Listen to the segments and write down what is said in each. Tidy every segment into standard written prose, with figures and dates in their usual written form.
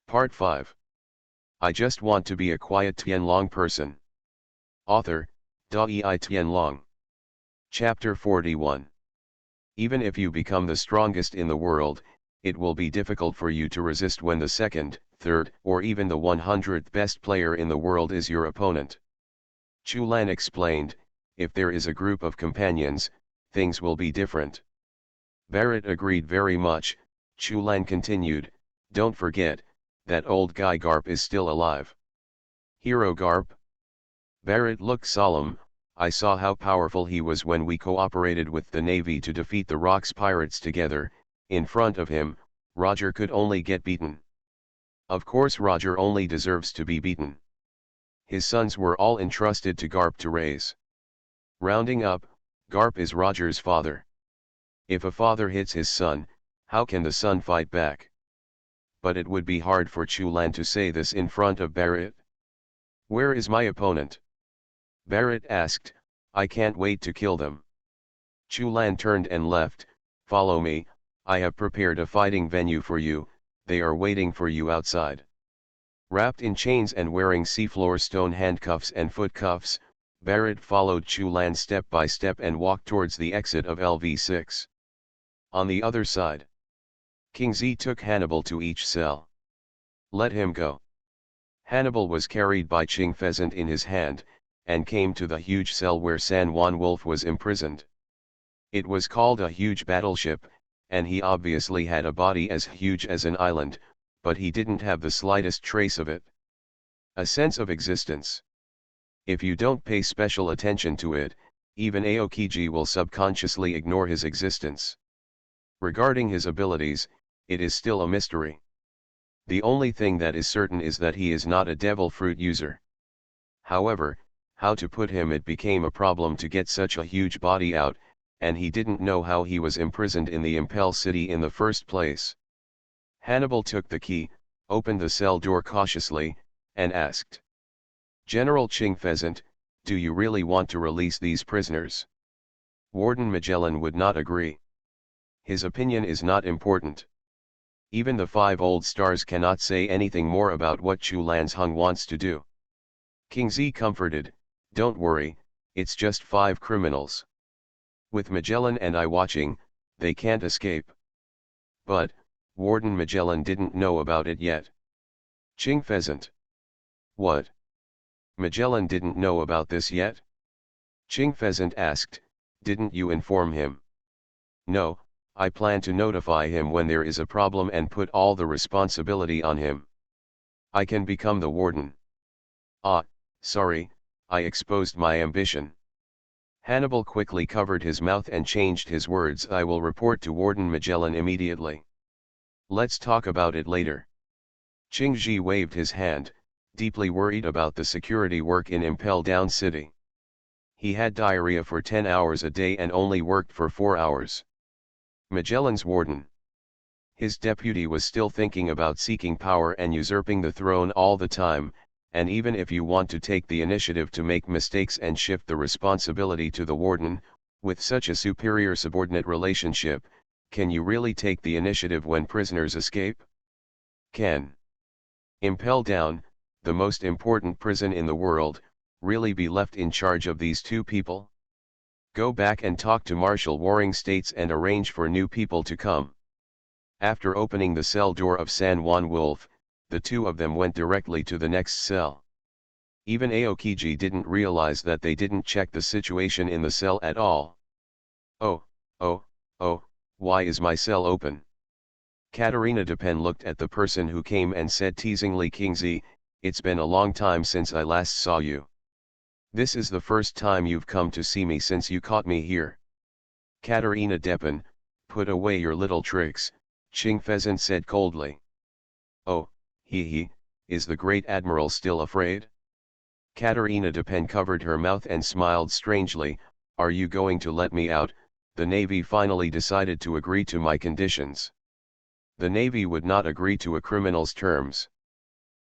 Part 5. I just want to be a quiet Tianlong person. Author, Da-ei Tianlong. Chapter 41. Even if you become the strongest in the world, it will be difficult for you to resist when the second, third, or even the 100th best player in the world is your opponent. Chu Lan explained, if there is a group of companions, things will be different. Barrett agreed very much. Chu Lan continued, don't forget, that old guy Garp is still alive. Hero Garp? Barrett looked solemn. I saw how powerful he was when we cooperated with the Navy to defeat the Rocks pirates together. In front of him, Roger could only get beaten. Of course Roger only deserves to be beaten. His sons were all entrusted to Garp to raise. Rounding up, Garp is Roger's father. If a father hits his son, how can the son fight back? But it would be hard for Chu Lan to say this in front of Barrett. Where is my opponent? Barrett asked. I can't wait to kill them. Chu Lan turned and left. Follow me, I have prepared a fighting venue for you, they are waiting for you outside. Wrapped in chains and wearing seafloor stone handcuffs and foot cuffs, Barrett followed Chu Lan step by step and walked towards the exit of LV6. On the other side, King Z took Hannibal to each cell. Let him go. Hannibal was carried by Ching Pheasant in his hand, and came to the huge cell where San Juan Wolf was imprisoned. It was called a huge battleship, and he obviously had a body as huge as an island, but he didn't have the slightest trace of it. A sense of existence. If you don't pay special attention to it, even Aokiji will subconsciously ignore his existence. Regarding his abilities, it is still a mystery. The only thing that is certain is that he is not a devil fruit user. However, how to put him, it became a problem to get such a huge body out, and he didn't know how he was imprisoned in the Impel City in the first place. Hannibal took the key, opened the cell door cautiously, and asked, General Ching Pheasant, do you really want to release these prisoners? Warden Magellan would not agree. His opinion is not important. Even the 5 old stars cannot say anything more about what Chu Lan's Hung wants to do. King Z comforted, don't worry, it's just 5 criminals. With Magellan and I watching, they can't escape. But, Warden Magellan didn't know about it yet. Ching Pheasant. What? Magellan didn't know about this yet? Ching Pheasant asked, didn't you inform him? No, I plan to notify him when there is a problem and put all the responsibility on him. I can become the warden. Ah, sorry, I exposed my ambition. Hannibal quickly covered his mouth and changed his words. I will report to Warden Magellan immediately. Let's talk about it later. Ching Ji waved his hand, deeply worried about the security work in Impel Down City. He had diarrhea for 10 hours a day and only worked for 4 hours. Magellan's warden. His deputy was still thinking about seeking power and usurping the throne all the time, and even if you want to take the initiative to make mistakes and shift the responsibility to the warden, with such a superior subordinate relationship, can you really take the initiative when prisoners escape? Can Impel Down, the most important prison in the world, really be left in charge of these 2 people? Go back and talk to Marshal Warring States and arrange for new people to come. After opening the cell door of San Juan Wolf, the 2 of them went directly to the next cell. Even Aokiji didn't realize that they didn't check the situation in the cell at all. Oh, why is my cell open? Katerina Depen looked at the person who came and said teasingly, King Z, it's been a long time since I last saw you. This is the first time you've come to see me since you caught me here. Katerina Depen, put away your little tricks, Ching Pheasant said coldly. Oh, is the Great Admiral still afraid? Katerina Depen covered her mouth and smiled strangely. Are you going to let me out? The Navy finally decided to agree to my conditions. The Navy would not agree to a criminal's terms.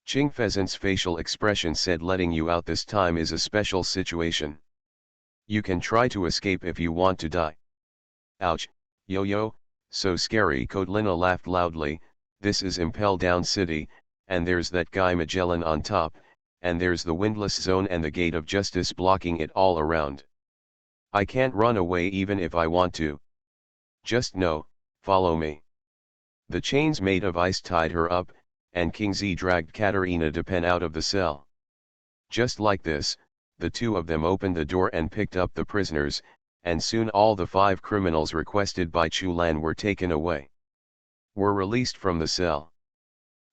Ching Pheasant's facial expression said, letting you out this time is a special situation. You can try to escape if you want to die. Ouch, yo, so scary. Kodlina laughed loudly. This is Impel Down City, and there's that guy Magellan on top, and there's the windless zone and the gate of justice blocking it all around. I can't run away even if I want to. Just no, follow me. The chains made of ice tied her up, and King Z dragged Katerina de Pen out of the cell. Just like this, the two of them opened the door and picked up the prisoners, and soon all the 5 criminals requested by Chulan were taken away. Were released from the cell.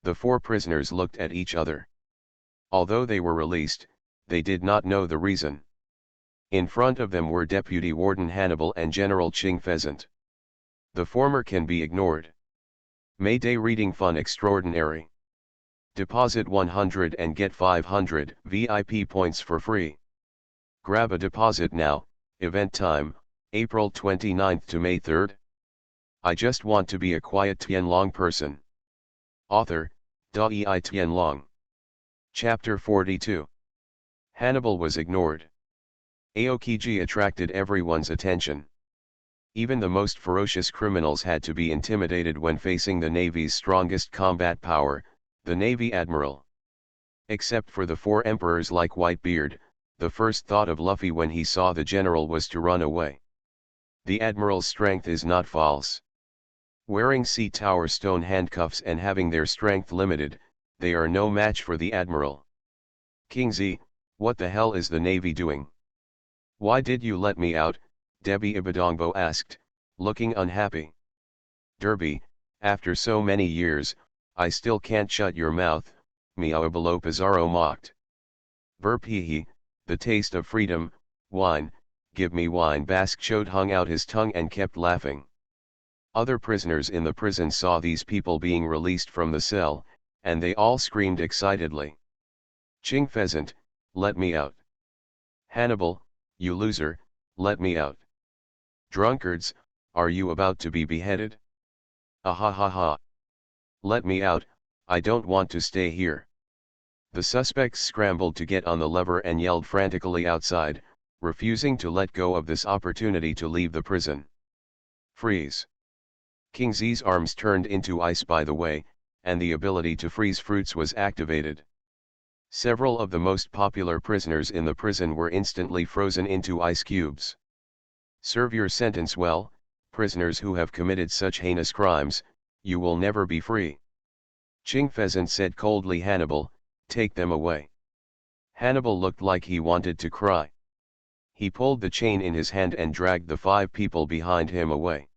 The 4 prisoners looked at each other. Although they were released, they did not know the reason. In front of them were Deputy Warden Hannibal and General Ching Pheasant. The former can be ignored. May Day reading fun extraordinary. Deposit 100 and get 500 VIP points for free. Grab a deposit now. Event time, April 29th to May 3rd. I just want to be a quiet Tianlong person. Author, Dai Tianlong. Chapter 42. Hannibal was ignored. Aokiji attracted everyone's attention. Even the most ferocious criminals had to be intimidated when facing the Navy's strongest combat power, the Navy Admiral. Except for the 4 emperors like Whitebeard, the first thought of Luffy when he saw the general was to run away. The Admiral's strength is not false. Wearing Sea Tower stone handcuffs and having their strength limited, they are no match for the Admiral. King Z, what the hell is the Navy doing? Why did you let me out? Debbie Ibadongbo asked, looking unhappy. Derby, after so many years, I still can't shut your mouth, Miaobalo Pizarro mocked. Burp hee hee, the taste of freedom, wine, give me wine. Basque Chode hung out his tongue and kept laughing. Other prisoners in the prison saw these people being released from the cell, and they all screamed excitedly. Ching Pheasant, let me out. Hannibal, you loser, let me out. Drunkards, are you about to be beheaded? Ah ha ha ha. Let me out, I don't want to stay here. The suspects scrambled to get on the lever and yelled frantically outside, refusing to let go of this opportunity to leave the prison. Freeze. King Z's arms turned into ice by the way, and the ability to freeze fruits was activated. Several of the most popular prisoners in the prison were instantly frozen into ice cubes. Serve your sentence well, prisoners who have committed such heinous crimes, you will never be free. Ching Pheasant said coldly. Hannibal, take them away. Hannibal looked like he wanted to cry. He pulled the chain in his hand and dragged the 5 people behind him away.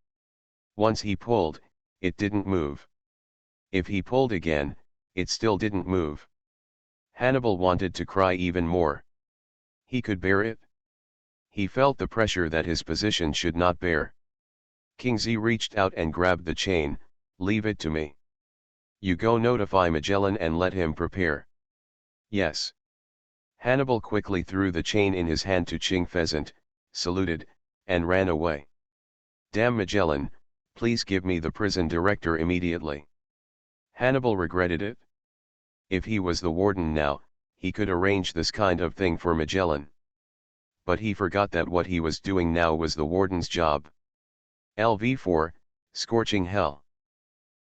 Once he pulled, it didn't move. If he pulled again, it still didn't move. Hannibal wanted to cry even more. He could bear it. He felt the pressure that his position should not bear. King Z reached out and grabbed the chain. Leave it to me. You go notify Magellan and let him prepare. Yes. Hannibal quickly threw the chain in his hand to Ching Pheasant, saluted, and ran away. Damn Magellan, please give me the prison director immediately. Hannibal regretted it. If he was the warden now, he could arrange this kind of thing for Magellan. But he forgot that what he was doing now was the warden's job. LV4, Scorching Hell.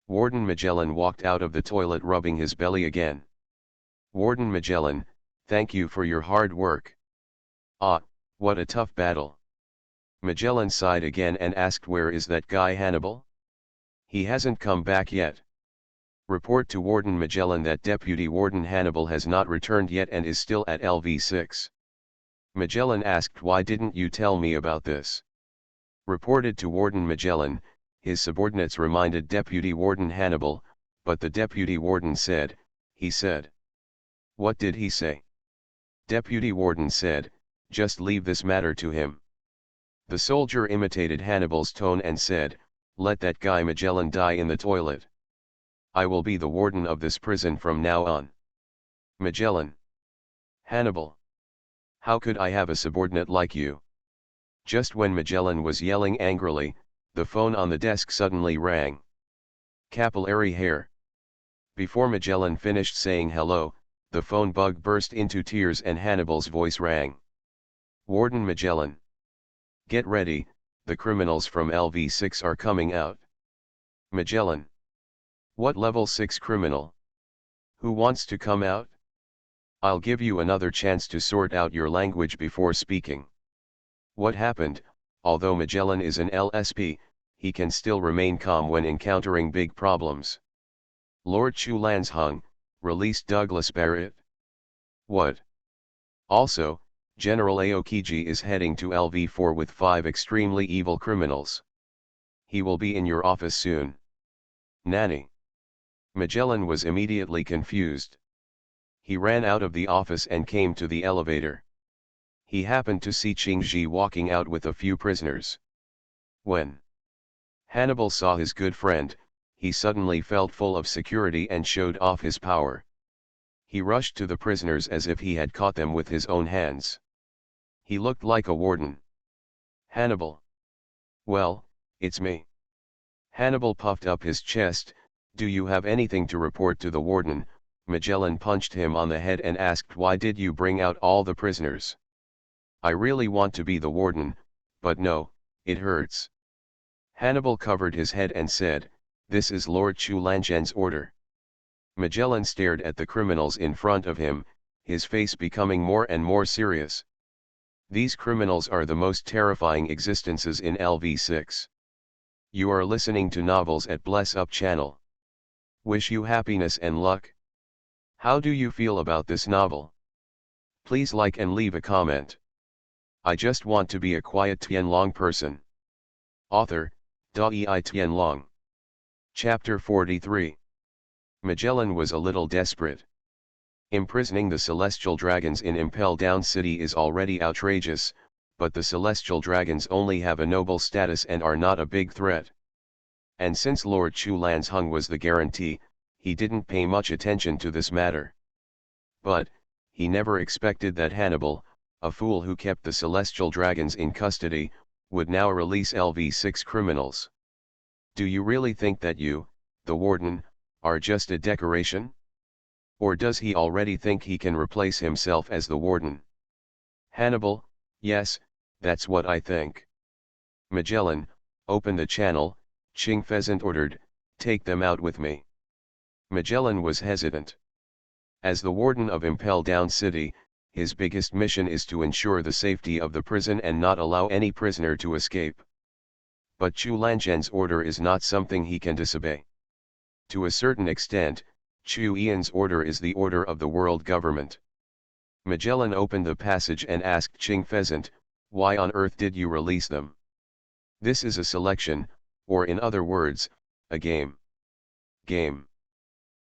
Warden Magellan walked out of the toilet rubbing his belly again. Warden Magellan, thank you for your hard work. Ah, what a tough battle. Magellan sighed again and asked, where is that guy Hannibal? He hasn't come back yet. Report to Warden Magellan that Deputy Warden Hannibal has not returned yet and is still at LV6. Magellan asked, why didn't you tell me about this? Reported to Warden Magellan, his subordinates reminded Deputy Warden Hannibal, but the Deputy Warden said, he said. What did he say? Deputy Warden said, just leave this matter to him. The soldier imitated Hannibal's tone and said, let that guy Magellan die in the toilet. I will be the warden of this prison from now on. Magellan. Hannibal. How could I have a subordinate like you? Just when Magellan was yelling angrily, the phone on the desk suddenly rang. Capillary hair. Before Magellan finished saying hello, the phone bug burst into tears and Hannibal's voice rang. Warden Magellan. Get ready, the criminals from LV6 are coming out. Magellan. What level 6 criminal? Who wants to come out? I'll give you another chance to sort out your language before speaking. What happened? Although Magellan is an LSP, he can still remain calm when encountering big problems. Lord Chulanzhong, released Douglas Barrett. What? Also, General Aokiji is heading to LV4 with 5 extremely evil criminals. He will be in your office soon. Nanny. Magellan was immediately confused. He ran out of the office and came to the elevator. He happened to see Qingji walking out with a few prisoners. When Hannibal saw his good friend, he suddenly felt full of security and showed off his power. He rushed to the prisoners as if he had caught them with his own hands. He looked like a warden. Hannibal. Well, it's me. Hannibal puffed up his chest. Do you have anything to report to the warden? Magellan punched him on the head and asked, why did you bring out all the prisoners? I really want to be the warden, but no, it hurts. Hannibal covered his head and said, this is Lord Chulanzhen's order. Magellan stared at the criminals in front of him, his face becoming more and more serious. These criminals are the most terrifying existences in LV6. You are listening to novels at Bless Up channel. Wish you happiness and luck. How do you feel about this novel? Please like and leave a comment. I just want to be a quiet Tianlong person. Author, Da-ei Tianlong. Chapter 43. Magellan was a little desperate. Imprisoning the celestial dragons in Impel Down City is already outrageous, but the celestial dragons only have a noble status and are not a big threat. And since Lord Chulanzhong was the guarantee, he didn't pay much attention to this matter. But, he never expected that Hannibal, a fool who kept the celestial dragons in custody, would now release LV6 criminals. Do you really think that you, the warden, are just a decoration? Or does he already think he can replace himself as the warden? Hannibal, yes, that's what I think. Magellan, open the channel, Qing Pheasant ordered, take them out with me. Magellan was hesitant. As the warden of Impel Down City, his biggest mission is to ensure the safety of the prison and not allow any prisoner to escape. But Chulanzhen's order is not something he can disobey. To a certain extent, Chu Yan's order is the order of the world government. Magellan opened the passage and asked Qing Pheasant, why on earth did you release them? This is a selection, or in other words, a game. Game.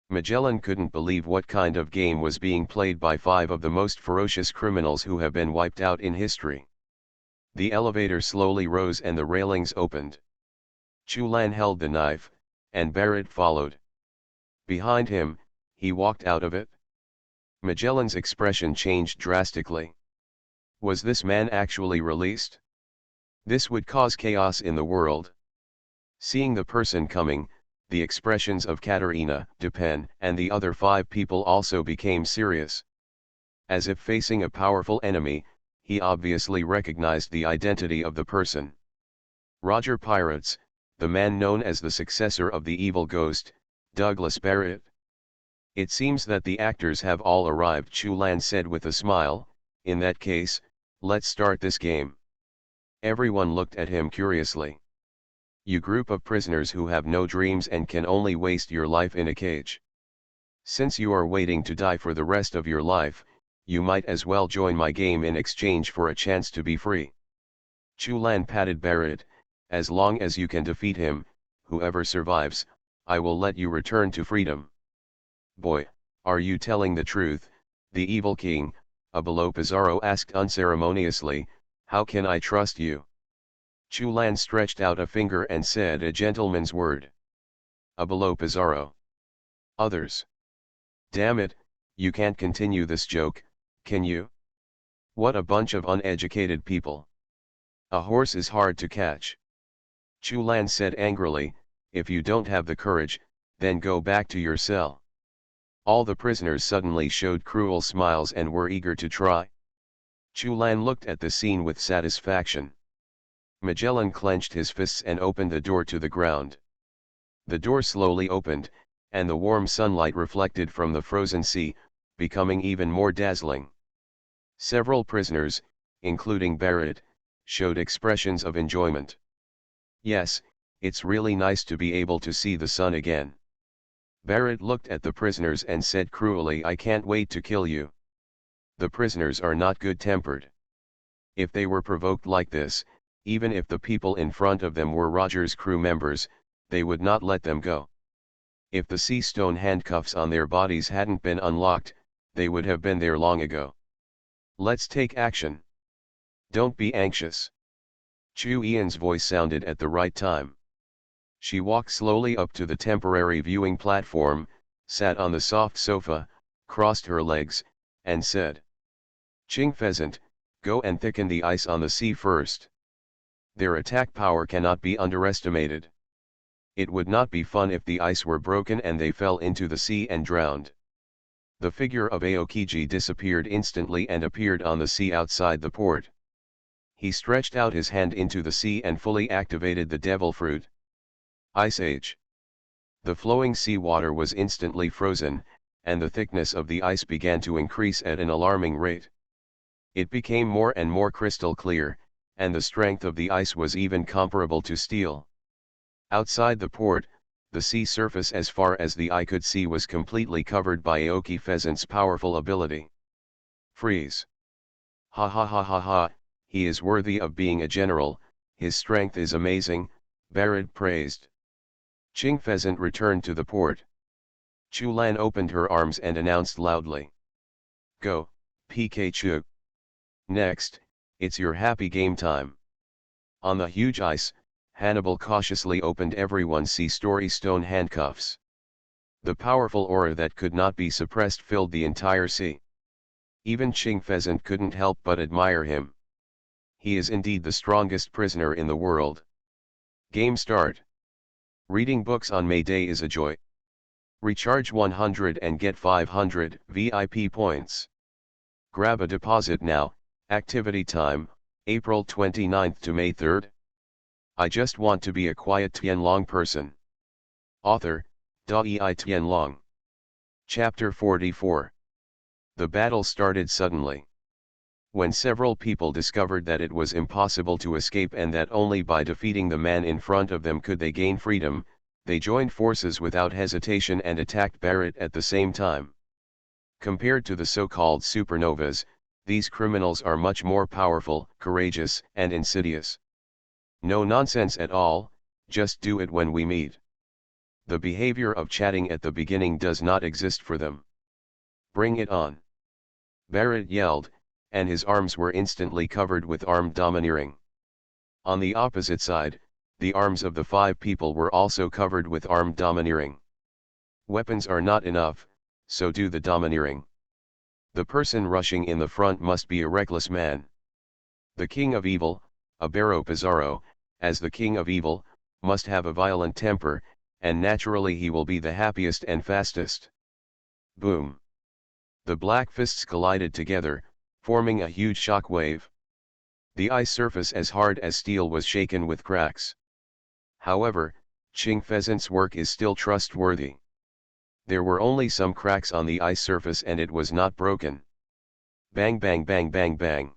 Magellan couldn't believe what kind of game was being played by 5 of the most ferocious criminals who have been wiped out in history. The elevator slowly rose and the railings opened. Chulan held the knife, and Barrett followed. Behind him, he walked out of it. Magellan's expression changed drastically. Was this man actually released? This would cause chaos in the world. Seeing the person coming, the expressions of Katerina, Dupin, and the other 5 people also became serious. As if facing a powerful enemy, he obviously recognized the identity of the person. Roger Pirates, the man known as the successor of the evil ghost, Douglas Barrett. It seems that the actors have all arrived, Chulan said with a smile. In that case, let's start this game. Everyone looked at him curiously. You group of prisoners who have no dreams and can only waste your life in a cage. Since you are waiting to die for the rest of your life, you might as well join my game in exchange for a chance to be free. Chulan patted Barrett, as long as you can defeat him, whoever survives, I will let you return to freedom. Boy, are you telling the truth? The evil king, Abelo Pizarro asked unceremoniously, how can I trust you? Chulan stretched out a finger and said a gentleman's word. Abelo Pizarro. Others. Damn it, you can't continue this joke, can you? What a bunch of uneducated people. A horse is hard to catch. Chulan said angrily, if you don't have the courage, then go back to your cell. All the prisoners suddenly showed cruel smiles and were eager to try. Chulan looked at the scene with satisfaction. Magellan clenched his fists and opened the door to the ground. The door slowly opened, and the warm sunlight reflected from the frozen sea, becoming even more dazzling. Several prisoners, including Barrett, showed expressions of enjoyment. Yes, it's really nice to be able to see the sun again. Barrett looked at the prisoners and said cruelly, I can't wait to kill you. The prisoners are not good-tempered. If they were provoked like this, even if the people in front of them were Roger's crew members, they would not let them go. If the sea stone handcuffs on their bodies hadn't been unlocked, they would have been there long ago. Let's take action. Don't be anxious. Chu Ian's voice sounded at the right time. She walked slowly up to the temporary viewing platform, sat on the soft sofa, crossed her legs, and said, Ching Pheasant, go and thicken the ice on the sea first. Their attack power cannot be underestimated. It would not be fun if the ice were broken and they fell into the sea and drowned. The figure of Aokiji disappeared instantly and appeared on the sea outside the port. He stretched out his hand into the sea and fully activated the devil fruit. Ice Age. The flowing sea water was instantly frozen, and the thickness of the ice began to increase at an alarming rate. It became more and more crystal clear, and the strength of the ice was even comparable to steel. Outside the port, the sea surface as far as the eye could see was completely covered by Aoki Pheasant's powerful ability. Freeze. Ha ha ha ha ha, he is worthy of being a general, his strength is amazing, Barrett praised. Ching Pheasant returned to the port. Chu Lan opened her arms and announced loudly. Go, Pikachu. Next, it's your happy game time. On the huge ice, Hannibal cautiously opened everyone's sea-story stone handcuffs. The powerful aura that could not be suppressed filled the entire sea. Even Ching Pheasant couldn't help but admire him. He is indeed the strongest prisoner in the world. Game start. Reading books on May Day is a joy. Recharge 100 and get 500 VIP points. Grab a deposit now. Activity time, April 29th to May 3rd. I just want to be a quiet Tianlong person. Author, Dai Tianlong. Chapter 44. The battle started suddenly. When several people discovered that it was impossible to escape and that only by defeating the man in front of them could they gain freedom, they joined forces without hesitation and attacked Barrett at the same time. Compared to the so-called supernovas, these criminals are much more powerful, courageous, and insidious. No nonsense at all, just do it when we meet. The behavior of chatting at the beginning does not exist for them. Bring it on. Barrett yelled, and his arms were instantly covered with armed domineering. On the opposite side, the arms of the 5 people were also covered with armed domineering. Weapons are not enough, so do the domineering. The person rushing in the front must be a reckless man. The king of evil, Abero Pizarro, as the king of evil, must have a violent temper, and naturally he will be the happiest and fastest. Boom. The black fists collided together, forming a huge shock wave. The ice surface as hard as steel was shaken with cracks. However, Ching Pheasant's work is still trustworthy. There were only some cracks on the ice surface and it was not broken. Bang bang bang bang bang.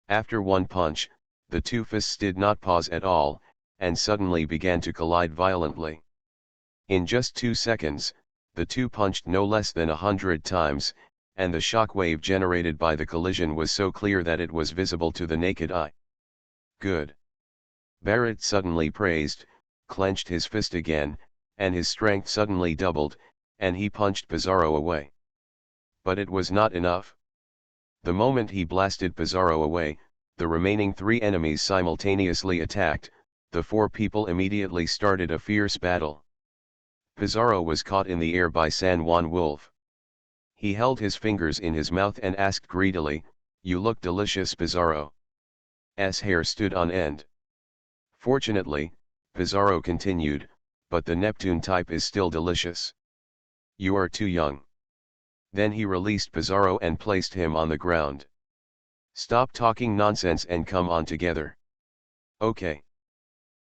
After one punch, the 2 fists did not pause at all, and suddenly began to collide violently. In just 2 seconds, the 2 punched no less than 100 times, and the shock wave generated by the collision was so clear that it was visible to the naked eye. Good. Barrett suddenly praised, clenched his fist again, and his strength suddenly doubled, and he punched Pizarro away. But it was not enough. The moment he blasted Pizarro away, the remaining 3 enemies simultaneously attacked. The 4 people immediately started a fierce battle. Pizarro was caught in the air by San Juan Wolf. He held his fingers in his mouth and asked greedily, "You look delicious, Pizarro." S hair stood on end. Fortunately, Pizarro continued, "But the Neptune type is still delicious. You are too young." Then he released Pizarro and placed him on the ground. "Stop talking nonsense and come on together." "Okay."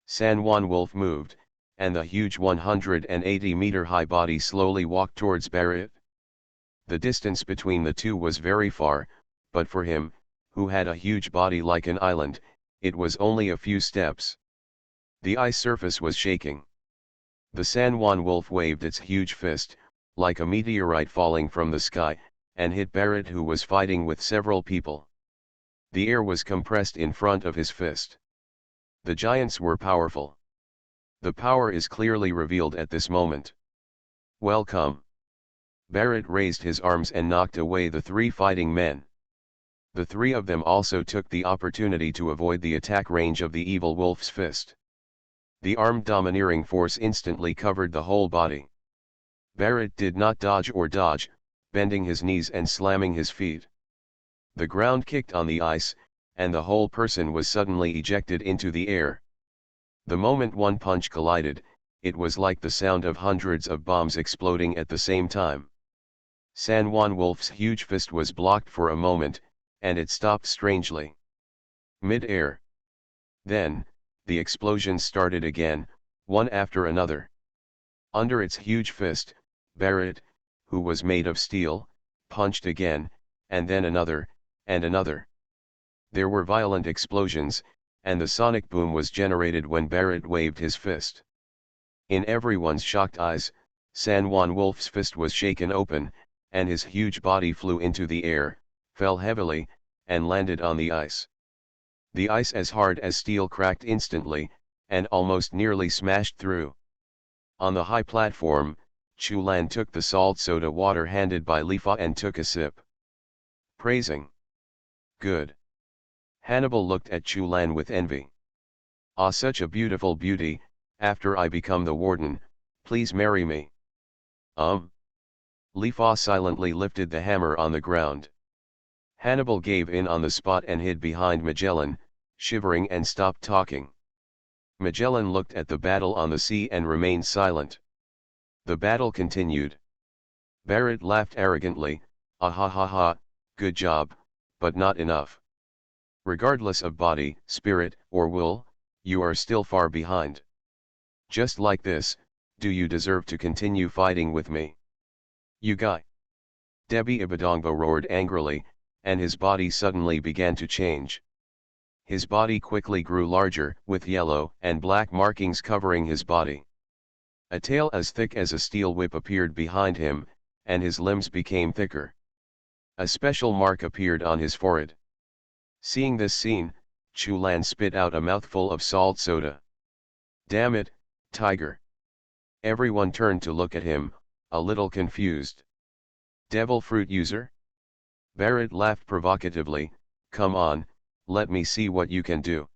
San Juan Wolf moved, and the huge 180-meter-high body slowly walked towards Barrett. The distance between the two was very far, but for him, who had a huge body like an island, it was only a few steps. The ice surface was shaking. The San Juan wolf waved its huge fist, like a meteorite falling from the sky, and hit Barrett, who was fighting with several people. The air was compressed in front of his fist. The giants were powerful. The power is clearly revealed at this moment. Welcome. Barrett raised his arms and knocked away the three fighting men. The three of them also took the opportunity to avoid the attack range of the evil wolf's fist. The armed domineering force instantly covered the whole body. Barrett did not dodge or dodge, bending his knees and slamming his feet. The ground kicked on the ice, and the whole person was suddenly ejected into the air. The moment one punch collided, it was like the sound of hundreds of bombs exploding at the same time. San Juan Wolf's huge fist was blocked for a moment, and it stopped strangely. Mid-air. Then, the explosions started again, one after another. Under its huge fist, Barrett, who was made of steel, punched again, and then another, and another. There were violent explosions, and the sonic boom was generated when Barrett waved his fist. In everyone's shocked eyes, San Juan Wolf's fist was shaken open, and his huge body flew into the air, fell heavily, and landed on the ice. The ice as hard as steel cracked instantly, and almost nearly smashed through. On the high platform, Chu Lan took the salt soda water handed by Li Fa and took a sip. Praising. Good. Hannibal looked at Chu Lan with envy. Ah, such a beautiful beauty. After I become the warden, please marry me. Li Fa silently lifted the hammer on the ground. Hannibal gave in on the spot and hid behind Magellan, shivering, and stopped talking. Magellan looked at the battle on the sea and remained silent. The battle continued. Barrett laughed arrogantly, ah ha ha ha, good job, but not enough. Regardless of body, spirit, or will, you are still far behind. Just like this, do you deserve to continue fighting with me? You guy. Debi Ibadongbo roared angrily, and his body suddenly began to change. His body quickly grew larger, with yellow and black markings covering his body. A tail as thick as a steel whip appeared behind him, and his limbs became thicker. A special mark appeared on his forehead. Seeing this scene, Chu Lan spit out a mouthful of salt soda. Damn it, tiger! Everyone turned to look at him, a little confused. Devil fruit user? Barrett laughed provocatively, come on, let me see what you can do.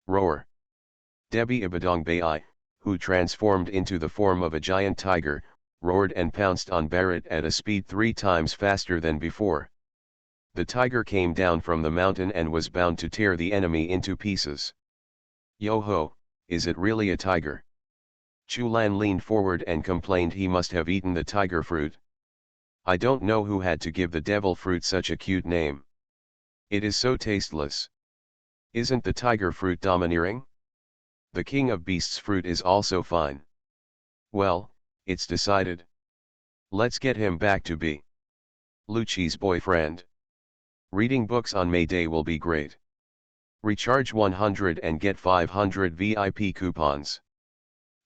Roar. Debi Ibadongbai, who transformed into the form of a giant tiger, roared and pounced on Barrett at a speed 3 times faster than before. The tiger came down from the mountain and was bound to tear the enemy into pieces. Yo-ho, is it really a tiger? Chu Lan leaned forward and complained he must have eaten the tiger fruit. I don't know who had to give the devil fruit such a cute name. It is so tasteless. Isn't the tiger fruit domineering? The king of beasts fruit is also fine. Well, it's decided. Let's get him back to be Lucci's boyfriend. Reading books on May Day will be great. Recharge 100 and get 500 VIP coupons.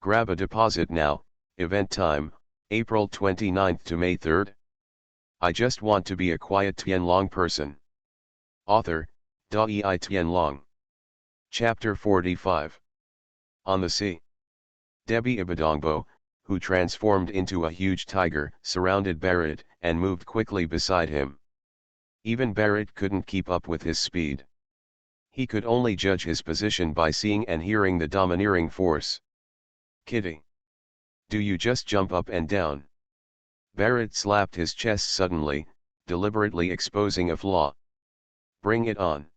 Grab a deposit now. Event time, April 29th to May 3rd. I just want to be a quiet Tianlong person. Author, Dai Tianlong. Chapter 45. On the sea. Debi Ibadongbo, who transformed into a huge tiger, surrounded Barrett and moved quickly beside him. Even Barrett couldn't keep up with his speed. He could only judge his position by seeing and hearing the domineering force. Kitty. Do you just jump up and down? Barrett slapped his chest suddenly, deliberately exposing a flaw. Bring it on.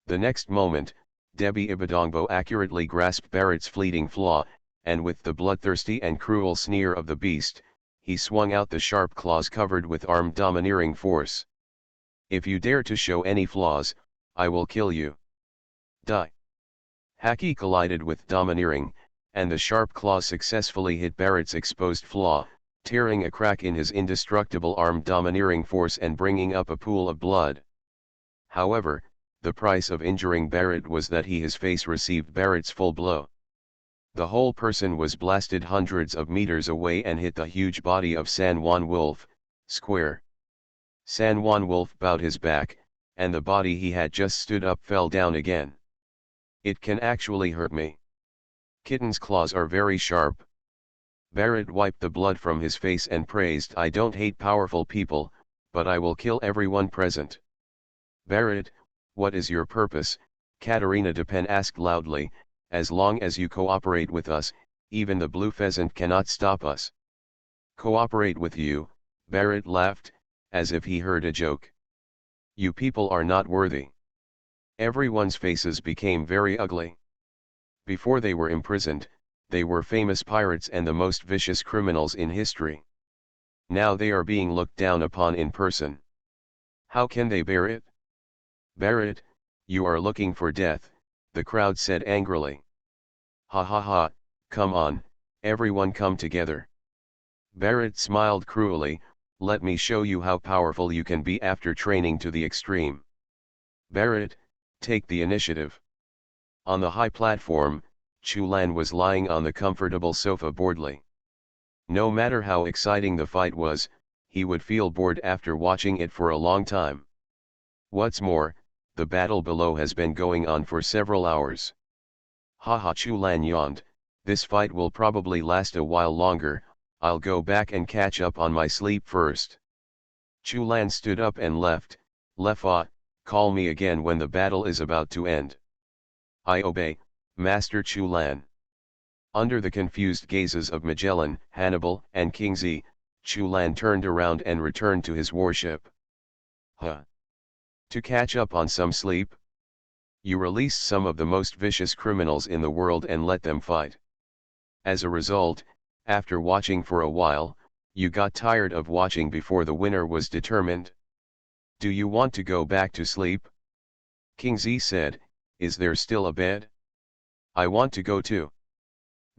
The next moment, Debi Ibadongbo accurately grasped Barrett's fleeting flaw, and with the bloodthirsty and cruel sneer of the beast, he swung out the sharp claws covered with armed domineering force. If you dare to show any flaws, I will kill you. Die. Haki collided with domineering, and the sharp claws successfully hit Barrett's exposed flaw, tearing a crack in his indestructible arm, domineering force and bringing up a pool of blood. However, the price of injuring Barrett was that his face received Barrett's full blow. The whole person was blasted hundreds of meters away and hit the huge body of San Juan Wolf, square. San Juan Wolf bowed his back, and the body he had just stood up fell down again. It can actually hurt me. Kitten's claws are very sharp. Barrett wiped the blood from his face and praised, I don't hate powerful people, but I will kill everyone present. Barrett, what is your purpose? Katerina Dupin asked loudly. As long as you cooperate with us, even the blue pheasant cannot stop us. Cooperate with you? Barrett laughed, as if he heard a joke. You people are not worthy. Everyone's faces became very ugly. Before they were imprisoned, they were famous pirates and the most vicious criminals in history. Now they are being looked down upon in person. How can they bear it? Barrett, you are looking for death, the crowd said angrily. Ha ha ha, come on, everyone come together. Barrett smiled cruelly, let me show you how powerful you can be after training to the extreme. Barrett, take the initiative. On the high platform, Chulan was lying on the comfortable sofa boredly. No matter how exciting the fight was, he would feel bored after watching it for a long time. What's more, the battle below has been going on for several hours. Haha, Chulan yawned, this fight will probably last a while longer, I'll go back and catch up on my sleep first. Chulan stood up and left. Lefa, call me again when the battle is about to end. I obey, Master Chulan. Under the confused gazes of Magellan, Hannibal, and Kingsley, Chulan turned around and returned to his warship. Huh? To catch up on some sleep? You released some of the most vicious criminals in the world and let them fight. As a result, after watching for a while, you got tired of watching before the winner was determined. Do you want to go back to sleep? Kingsley said, is there still a bed? I want to go too.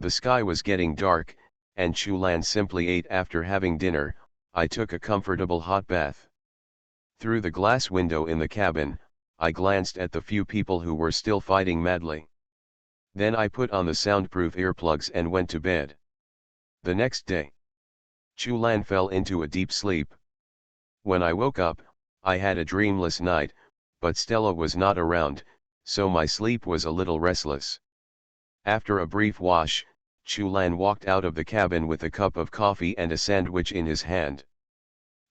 The sky was getting dark, and Chulan simply ate after having dinner. I took a comfortable hot bath. Through the glass window in the cabin, I glanced at the few people who were still fighting madly. Then I put on the soundproof earplugs and went to bed. The next day, Chulan fell into a deep sleep. When I woke up, I had a dreamless night, but Stella was not around, so my sleep was a little restless. After a brief wash, Chulan walked out of the cabin with a cup of coffee and a sandwich in his hand.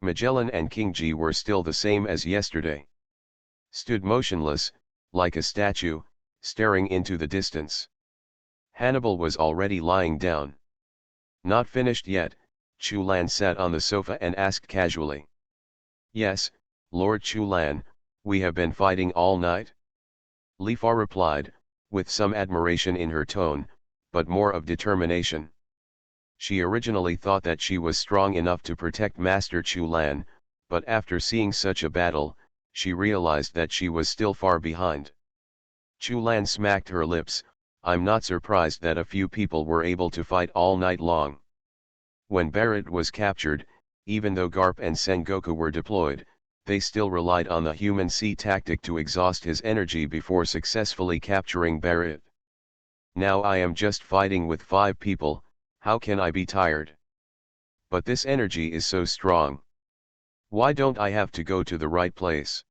Magellan and Kingji were still the same as yesterday. Stood motionless, like a statue, staring into the distance. Hannibal was already lying down. Not finished yet, Chulan sat on the sofa and asked casually. Yes, Lord Chulan, we have been fighting all night? Lifa replied, with some admiration in her tone, but more of determination. She originally thought that she was strong enough to protect Master Chulan, but after seeing such a battle, she realized that she was still far behind. Chulan smacked her lips, I'm not surprised that a few people were able to fight all night long. When Barrett was captured, even though Garp and Sengoku were deployed, they still relied on the human sea tactic to exhaust his energy before successfully capturing Barrett. Now I am just fighting with 5 people, how can I be tired? But this energy is so strong. Why don't I have to go to the right place?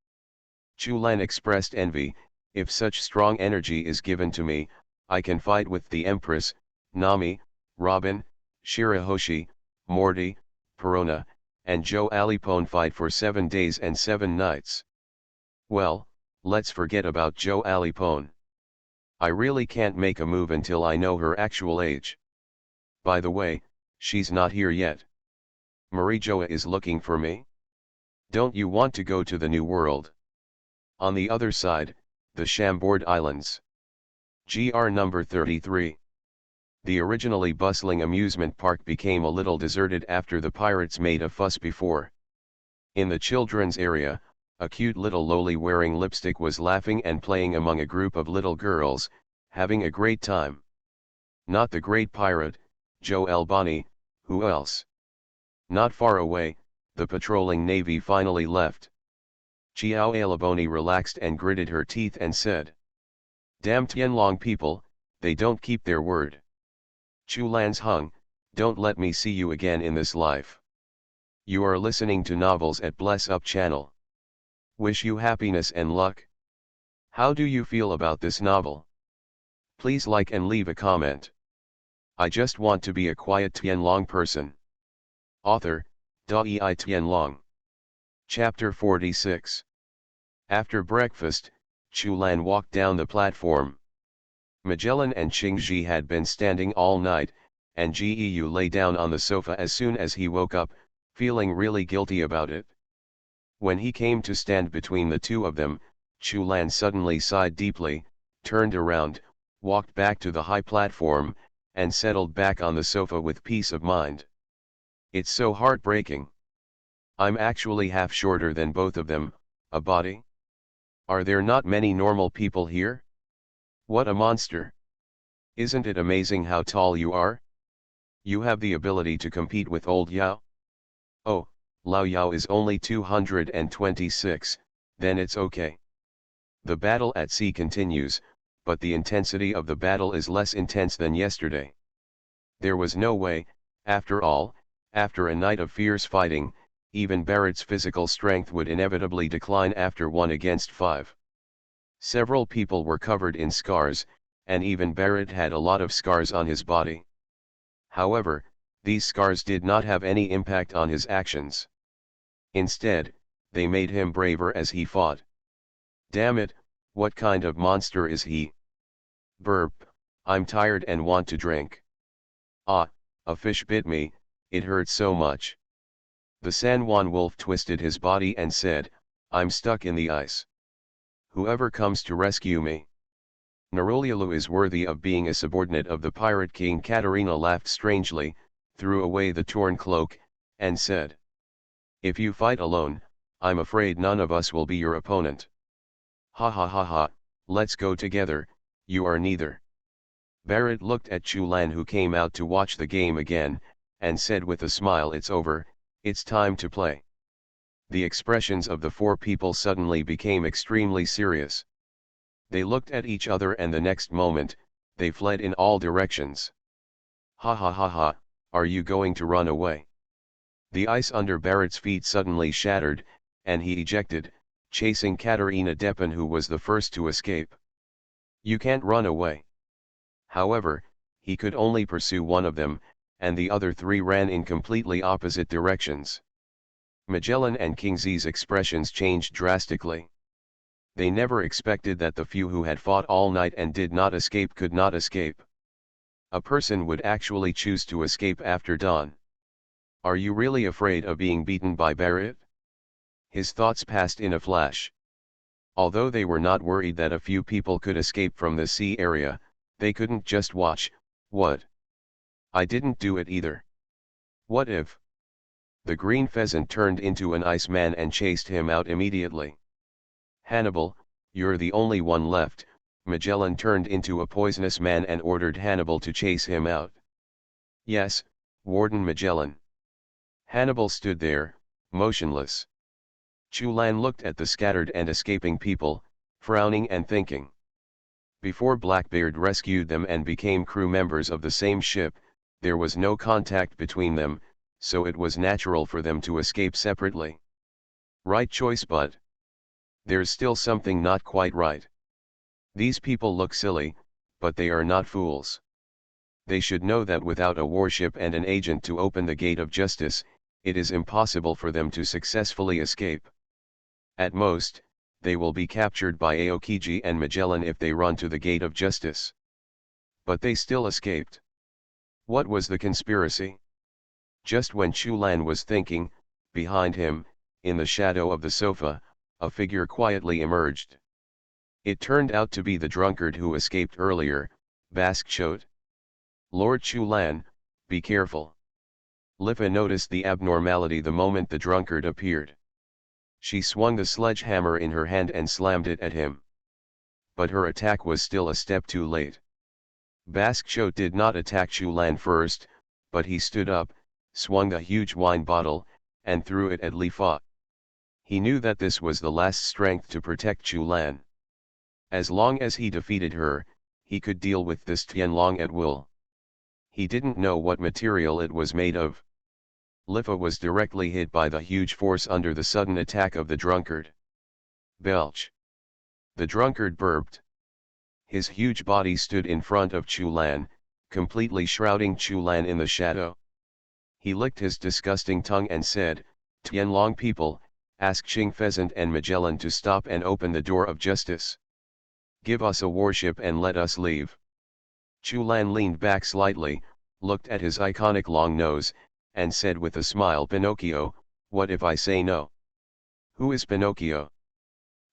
Chulan expressed envy, if such strong energy is given to me, I can fight with the Empress, Nami, Robin, Shirahoshi, Morty, Perona, and Joe Alipone fight for 7 days and 7 nights. Well, let's forget about Joe Alipone. I really can't make a move until I know her actual age. By the way, she's not here yet. Marie Joa is looking for me. Don't you want to go to the New World? On the other side, the Chambord Islands. GR number 33. The originally bustling amusement park became a little deserted after the pirates made a fuss before. In the children's area, a cute little loli wearing lipstick was laughing and playing among a group of little girls, having a great time. Not the great pirate, Joe Albani, who else? Not far away, the patrolling navy finally left. Chiao Alaboni relaxed and gritted her teeth and said. Damn Tianlong people, they don't keep their word. Chu Lan's hung, don't let me see you again in this life. You are listening to novels at Bless Up channel. Wish you happiness and luck. How do you feel about this novel? Please like and leave a comment. I just want to be a quiet Tianlong person. Author, Dai Tianlong. Chapter 46. After breakfast, Chu Lan walked down the platform. Magellan and Qingji had been standing all night, and Geu lay down on the sofa as soon as he woke up, feeling really guilty about it. When he came to stand between the two of them, Chu Lan suddenly sighed deeply, turned around, walked back to the high platform, and settled back on the sofa with peace of mind. It's so heartbreaking. I'm actually half shorter than both of them, a body? Are there not many normal people here? What a monster! Isn't it amazing how tall you are? You have the ability to compete with old Yao? Oh, Lao Yao is only 226, then it's okay. The battle at sea continues, but the intensity of the battle is less intense than yesterday. There was no way, after all, after a night of fierce fighting, even Barrett's physical strength would inevitably decline after 1 against 5. Several people were covered in scars, and even Barrett had a lot of scars on his body. However, these scars did not have any impact on his actions. Instead, they made him braver as he fought. Damn it, what kind of monster is he? Burp, I'm tired and want to drink. Ah, a fish bit me, it hurt so much. The San Juan wolf twisted his body and said, I'm stuck in the ice. Whoever comes to rescue me. Narulyalu is worthy of being a subordinate of the pirate king. Katerina laughed strangely, threw away the torn cloak, and said. If you fight alone, I'm afraid none of us will be your opponent. Ha ha ha ha, let's go together, you are neither. Barrett looked at Chu Lan, who came out to watch the game again, and said with a smile, it's over, it's time to play. The expressions of the four people suddenly became extremely serious. They looked at each other, and the next moment, they fled in all directions. Ha ha ha ha, are you going to run away? The ice under Barrett's feet suddenly shattered, and he ejected, chasing Katerina Depin, who was the first to escape. You can't run away. However, he could only pursue one of them, and the other three ran in completely opposite directions. Magellan and Kingsley's expressions changed drastically. They never expected that the few who had fought all night and did not escape could not escape. A person would actually choose to escape after dawn. Are you really afraid of being beaten by Barrett? His thoughts passed in a flash. Although they were not worried that a few people could escape from the sea area, they couldn't just watch. What? I didn't do it either. What if? The green pheasant turned into an iceman and chased him out immediately. Hannibal, you're the only one left. Magellan turned into a poisonous man and ordered Hannibal to chase him out. Yes, Warden Magellan. Hannibal stood there, motionless. Chu Lan looked at the scattered and escaping people, frowning and thinking. Before Blackbeard rescued them and became crew members of the same ship, there was no contact between them, so it was natural for them to escape separately. Right choice, but there's still something not quite right. These people look silly, but they are not fools. They should know that without a warship and an agent to open the gate of justice, it is impossible for them to successfully escape. At most, they will be captured by Aokiji and Magellan if they run to the gate of justice. But they still escaped. What was the conspiracy? Just when Chu Lan was thinking, behind him, in the shadow of the sofa, a figure quietly emerged. It turned out to be the drunkard who escaped earlier, Bask Chot. Lord Chu Lan, be careful. Lifa noticed the abnormality the moment the drunkard appeared. She swung the sledgehammer in her hand and slammed it at him. But her attack was still a step too late. Basque did not attack Chu Lan first, but he stood up, swung a huge wine bottle, and threw it at Li Fa. He knew that this was the last strength to protect Chu Lan. As long as he defeated her, he could deal with this Tianlong at will. He didn't know what material it was made of. Li Fa was directly hit by the huge force under the sudden attack of the drunkard. Belch. The drunkard burped. His huge body stood in front of Chu Lan, completely shrouding Chu Lan in the shadow. He licked his disgusting tongue and said, "Tianlong people, ask Qing Pheasant and Magellan to stop and open the door of justice. Give us a warship and let us leave." Chu Lan leaned back slightly, looked at his iconic long nose, and said with a smile, "Pinocchio, what if I say no?" "Who is Pinocchio?"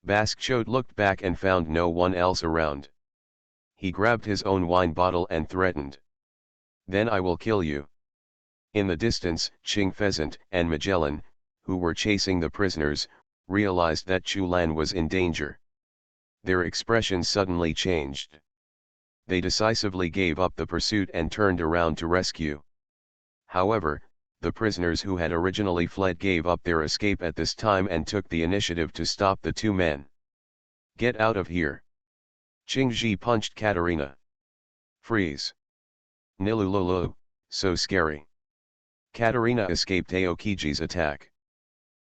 Basque looked back and found no one else around. He grabbed his own wine bottle and threatened, "Then I will kill you." In the distance, Qing Pheasant and Magellan, who were chasing the prisoners, realized that Chu Lan was in danger. Their expressions suddenly changed. They decisively gave up the pursuit and turned around to rescue. However, the prisoners who had originally fled gave up their escape at this time and took the initiative to stop the two men. "Get out of here!" Qing Ji punched Katerina. "Freeze! Nilululu, so scary." Katerina escaped Aokiji's attack.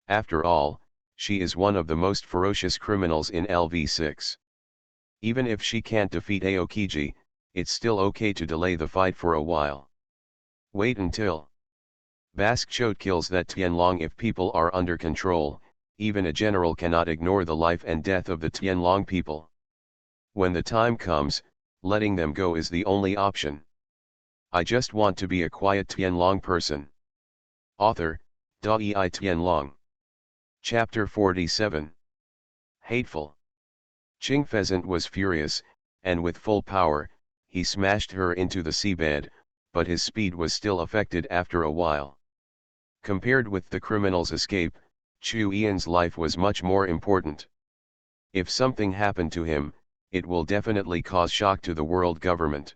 After all, she is one of the most ferocious criminals in LV6. Even if she can't defeat Aokiji, it's still okay to delay the fight for a while. Wait until Basque kills that Tianlong. If people are under control, even a general cannot ignore the life and death of the Tianlong people. When the time comes, letting them go is the only option. I just want to be a quiet Tianlong person. Author, Dai Tianlong. Chapter 47. Hateful. Qing Pheasant was furious, and with full power, he smashed her into the seabed, but his speed was still affected after a while. Compared with the criminal's escape, Chu Yan's life was much more important. If something happened to him, it will definitely cause shock to the world government.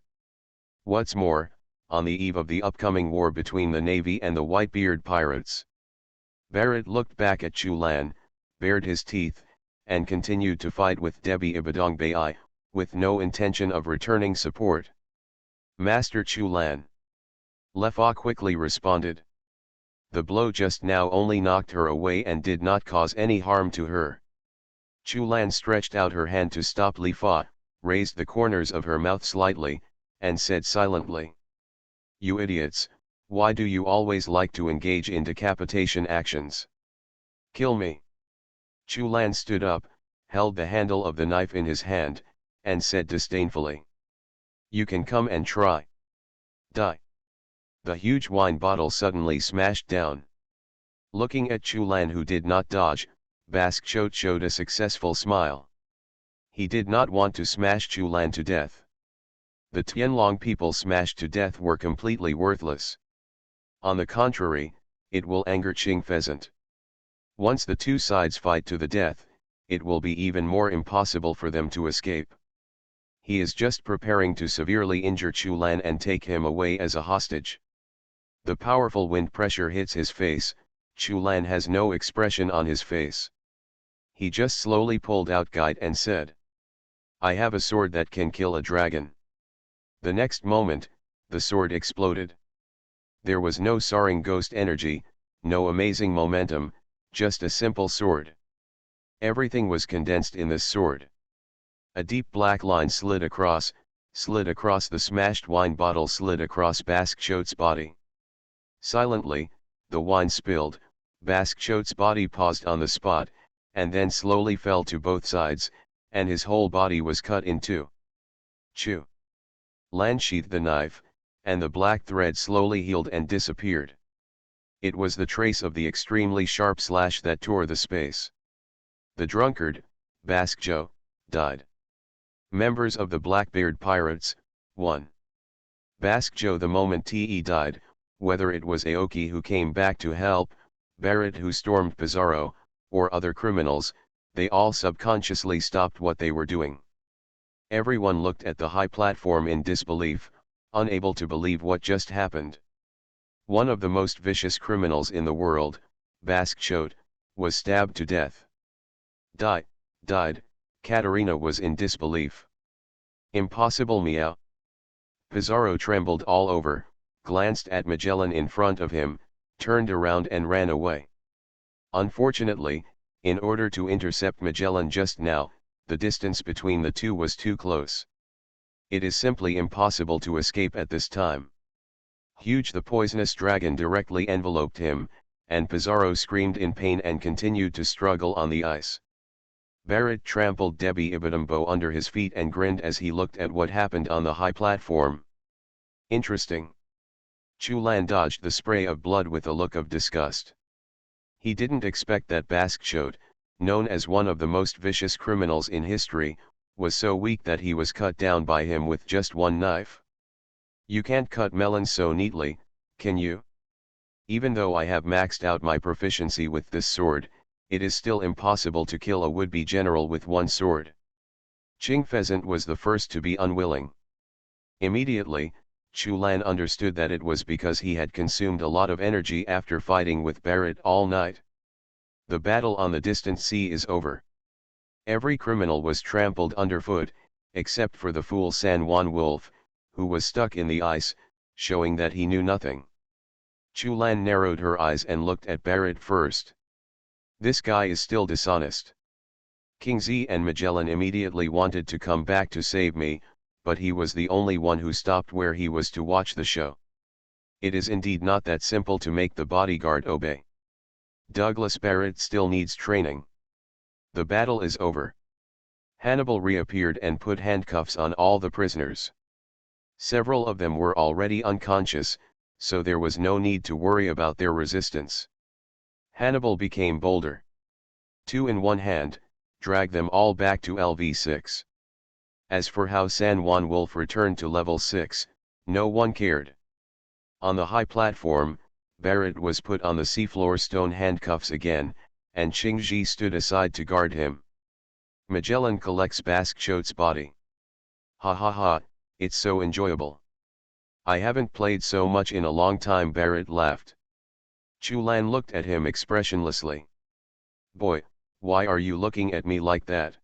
What's more, on the eve of the upcoming war between the Navy and the Whitebeard pirates, Barrett looked back at Chu Lan, bared his teeth, and continued to fight with Debi Ibadong with no intention of returning support. "Master Chu Lan." Le Fa quickly responded. The blow just now only knocked her away and did not cause any harm to her. Chu Lan stretched out her hand to stop Li Fa, raised the corners of her mouth slightly, and said silently, "You idiots, why do you always like to engage in decapitation actions? Kill me." Chu Lan stood up, held the handle of the knife in his hand, and said disdainfully, "You can come and try. Die." The huge wine bottle suddenly smashed down. Looking at Chu Lan, who did not dodge, Basque showed a successful smile. He did not want to smash Chu Lan to death. The Tianlong people smashed to death were completely worthless. On the contrary, it will anger Qing Pheasant. Once the two sides fight to the death, it will be even more impossible for them to escape. He is just preparing to severely injure Chu Lan and take him away as a hostage. The powerful wind pressure hits his face. Chu Lan has no expression on his face. He just slowly pulled out guide and said, "I have a sword that can kill a dragon." The next moment, the sword exploded. There was no soaring ghost energy, no amazing momentum, just a simple sword. Everything was condensed in this sword. A deep black line slid across the smashed wine bottle, slid across Basque body. Silently, the wine spilled, Basque body paused on the spot, and then slowly fell to both sides, and his whole body was cut in two. Chu Lan sheathed the knife, and the black thread slowly healed and disappeared. It was the trace of the extremely sharp slash that tore the space. The drunkard, Basque died. Members of the Blackbeard Pirates, 1. Basque the moment Te died, whether it was Aoki who came back to help, Barrett who stormed Pizarro, or other criminals, they all subconsciously stopped what they were doing. Everyone looked at the high platform in disbelief, unable to believe what just happened. One of the most vicious criminals in the world, Baskchot, was stabbed to death. Died, Katerina was in disbelief. Impossible, meow. Pizarro trembled all over, glanced at Magellan in front of him, turned around and ran away. Unfortunately, in order to intercept Magellan just now, the distance between the two was too close. It is simply impossible to escape at this time. Huge, the poisonous dragon directly enveloped him, and Pizarro screamed in pain and continued to struggle on the ice. Barrett trampled Debbie Ibidambo under his feet and grinned as he looked at what happened on the high platform. Interesting. Chulan dodged the spray of blood with a look of disgust. He didn't expect that Baskchot, known as one of the most vicious criminals in history, was so weak that he was cut down by him with just one knife. You can't cut melons so neatly, can you? Even though I have maxed out my proficiency with this sword, it is still impossible to kill a would-be general with one sword. Ching Pheasant was the first to be unwilling. Immediately, Chulan understood that it was because he had consumed a lot of energy after fighting with Barrett all night. The battle on the distant sea is over. Every criminal was trampled underfoot, except for the fool San Juan Wolf, who was stuck in the ice, showing that he knew nothing. Chulan narrowed her eyes and looked at Barrett first. This guy is still dishonest. King Z and Magellan immediately wanted to come back to save me, but he was the only one who stopped where he was to watch the show. It is indeed not that simple to make the bodyguard obey. Douglas Barrett still needs training. The battle is over. Hannibal reappeared and put handcuffs on all the prisoners. Several of them were already unconscious, so there was no need to worry about their resistance. Hannibal became bolder. Two in one hand, dragged them all back to LV6. As for how San Juan Wolf returned to level 6, no one cared. On the high platform, Barrett was put on the seafloor stone handcuffs again, and Qingji stood aside to guard him. Magellan collects Baskchot's body. Ha ha ha, it's so enjoyable. I haven't played so much in a long time, Barrett laughed. Chulan looked at him expressionlessly. Boy, why are you looking at me like that?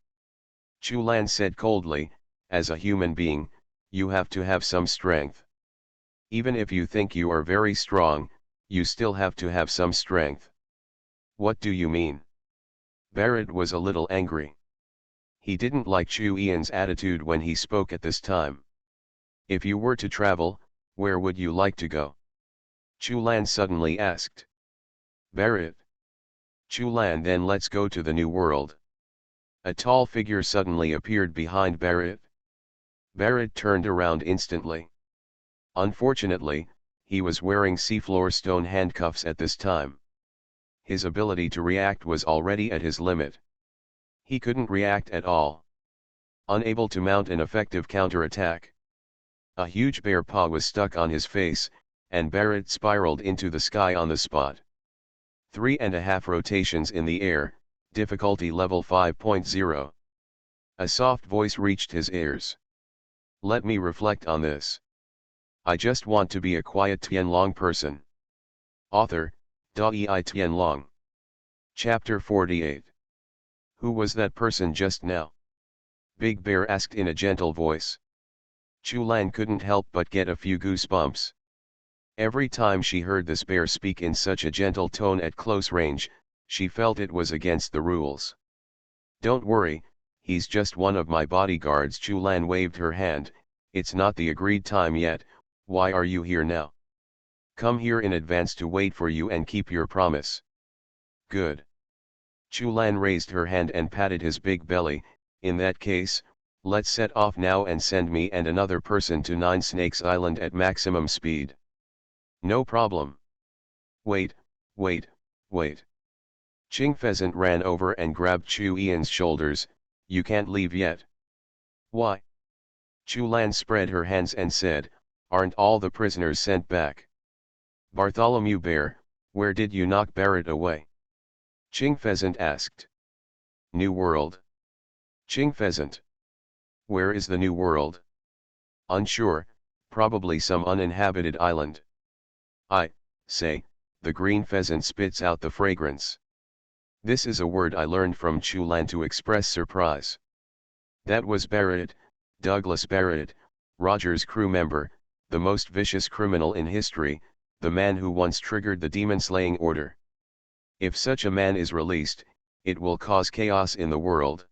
Chulan said coldly, as a human being, you have to have some strength. Even if you think you are very strong, you still have to have some strength. What do you mean? Barrett was a little angry. He didn't like Chu Ian's attitude when he spoke at this time. If you were to travel, where would you like to go? Chulan suddenly asked. Barrett. Chulan, then let's go to the New World. A tall figure suddenly appeared behind Barrett. Barrett turned around instantly. Unfortunately, he was wearing seafloor stone handcuffs at this time. His ability to react was already at his limit. He couldn't react at all. Unable to mount an effective counterattack. A huge bear paw was stuck on his face, and Barrett spiraled into the sky on the spot. 3.5 rotations in the air, difficulty level 5.0. A soft voice reached his ears. Let me reflect on this. I just want to be a quiet Tianlong person. Author, Dai Tianlong. Chapter 48. Who was that person just now? Big Bear asked in a gentle voice. Chulan couldn't help but get a few goosebumps. Every time she heard this bear speak in such a gentle tone at close range, she felt it was against the rules. Don't worry, he's just one of my bodyguards. Chulan waved her hand. It's not the agreed time yet, why are you here now? Come here in advance to wait for you and keep your promise. Good. Chulan raised her hand and patted his big belly. In that case, let's set off now and send me and another person to Nine Snakes Island at maximum speed. No problem. Wait. Ching Pheasant ran over and grabbed Chu Ian's shoulders. You can't leave yet. Why? Chulan spread her hands and said, aren't all the prisoners sent back? Bartholomew Bear, where did you knock Barrett away? Ching Pheasant asked. New World. Ching Pheasant. Where is the new world? Unsure, probably some uninhabited island. I say, the green pheasant spits out the fragrance. This is a word I learned from Chulan to express surprise. That was Barrett, Douglas Barrett, Roger's crew member, the most vicious criminal in history, the man who once triggered the demon-slaying order. If such a man is released, it will cause chaos in the world.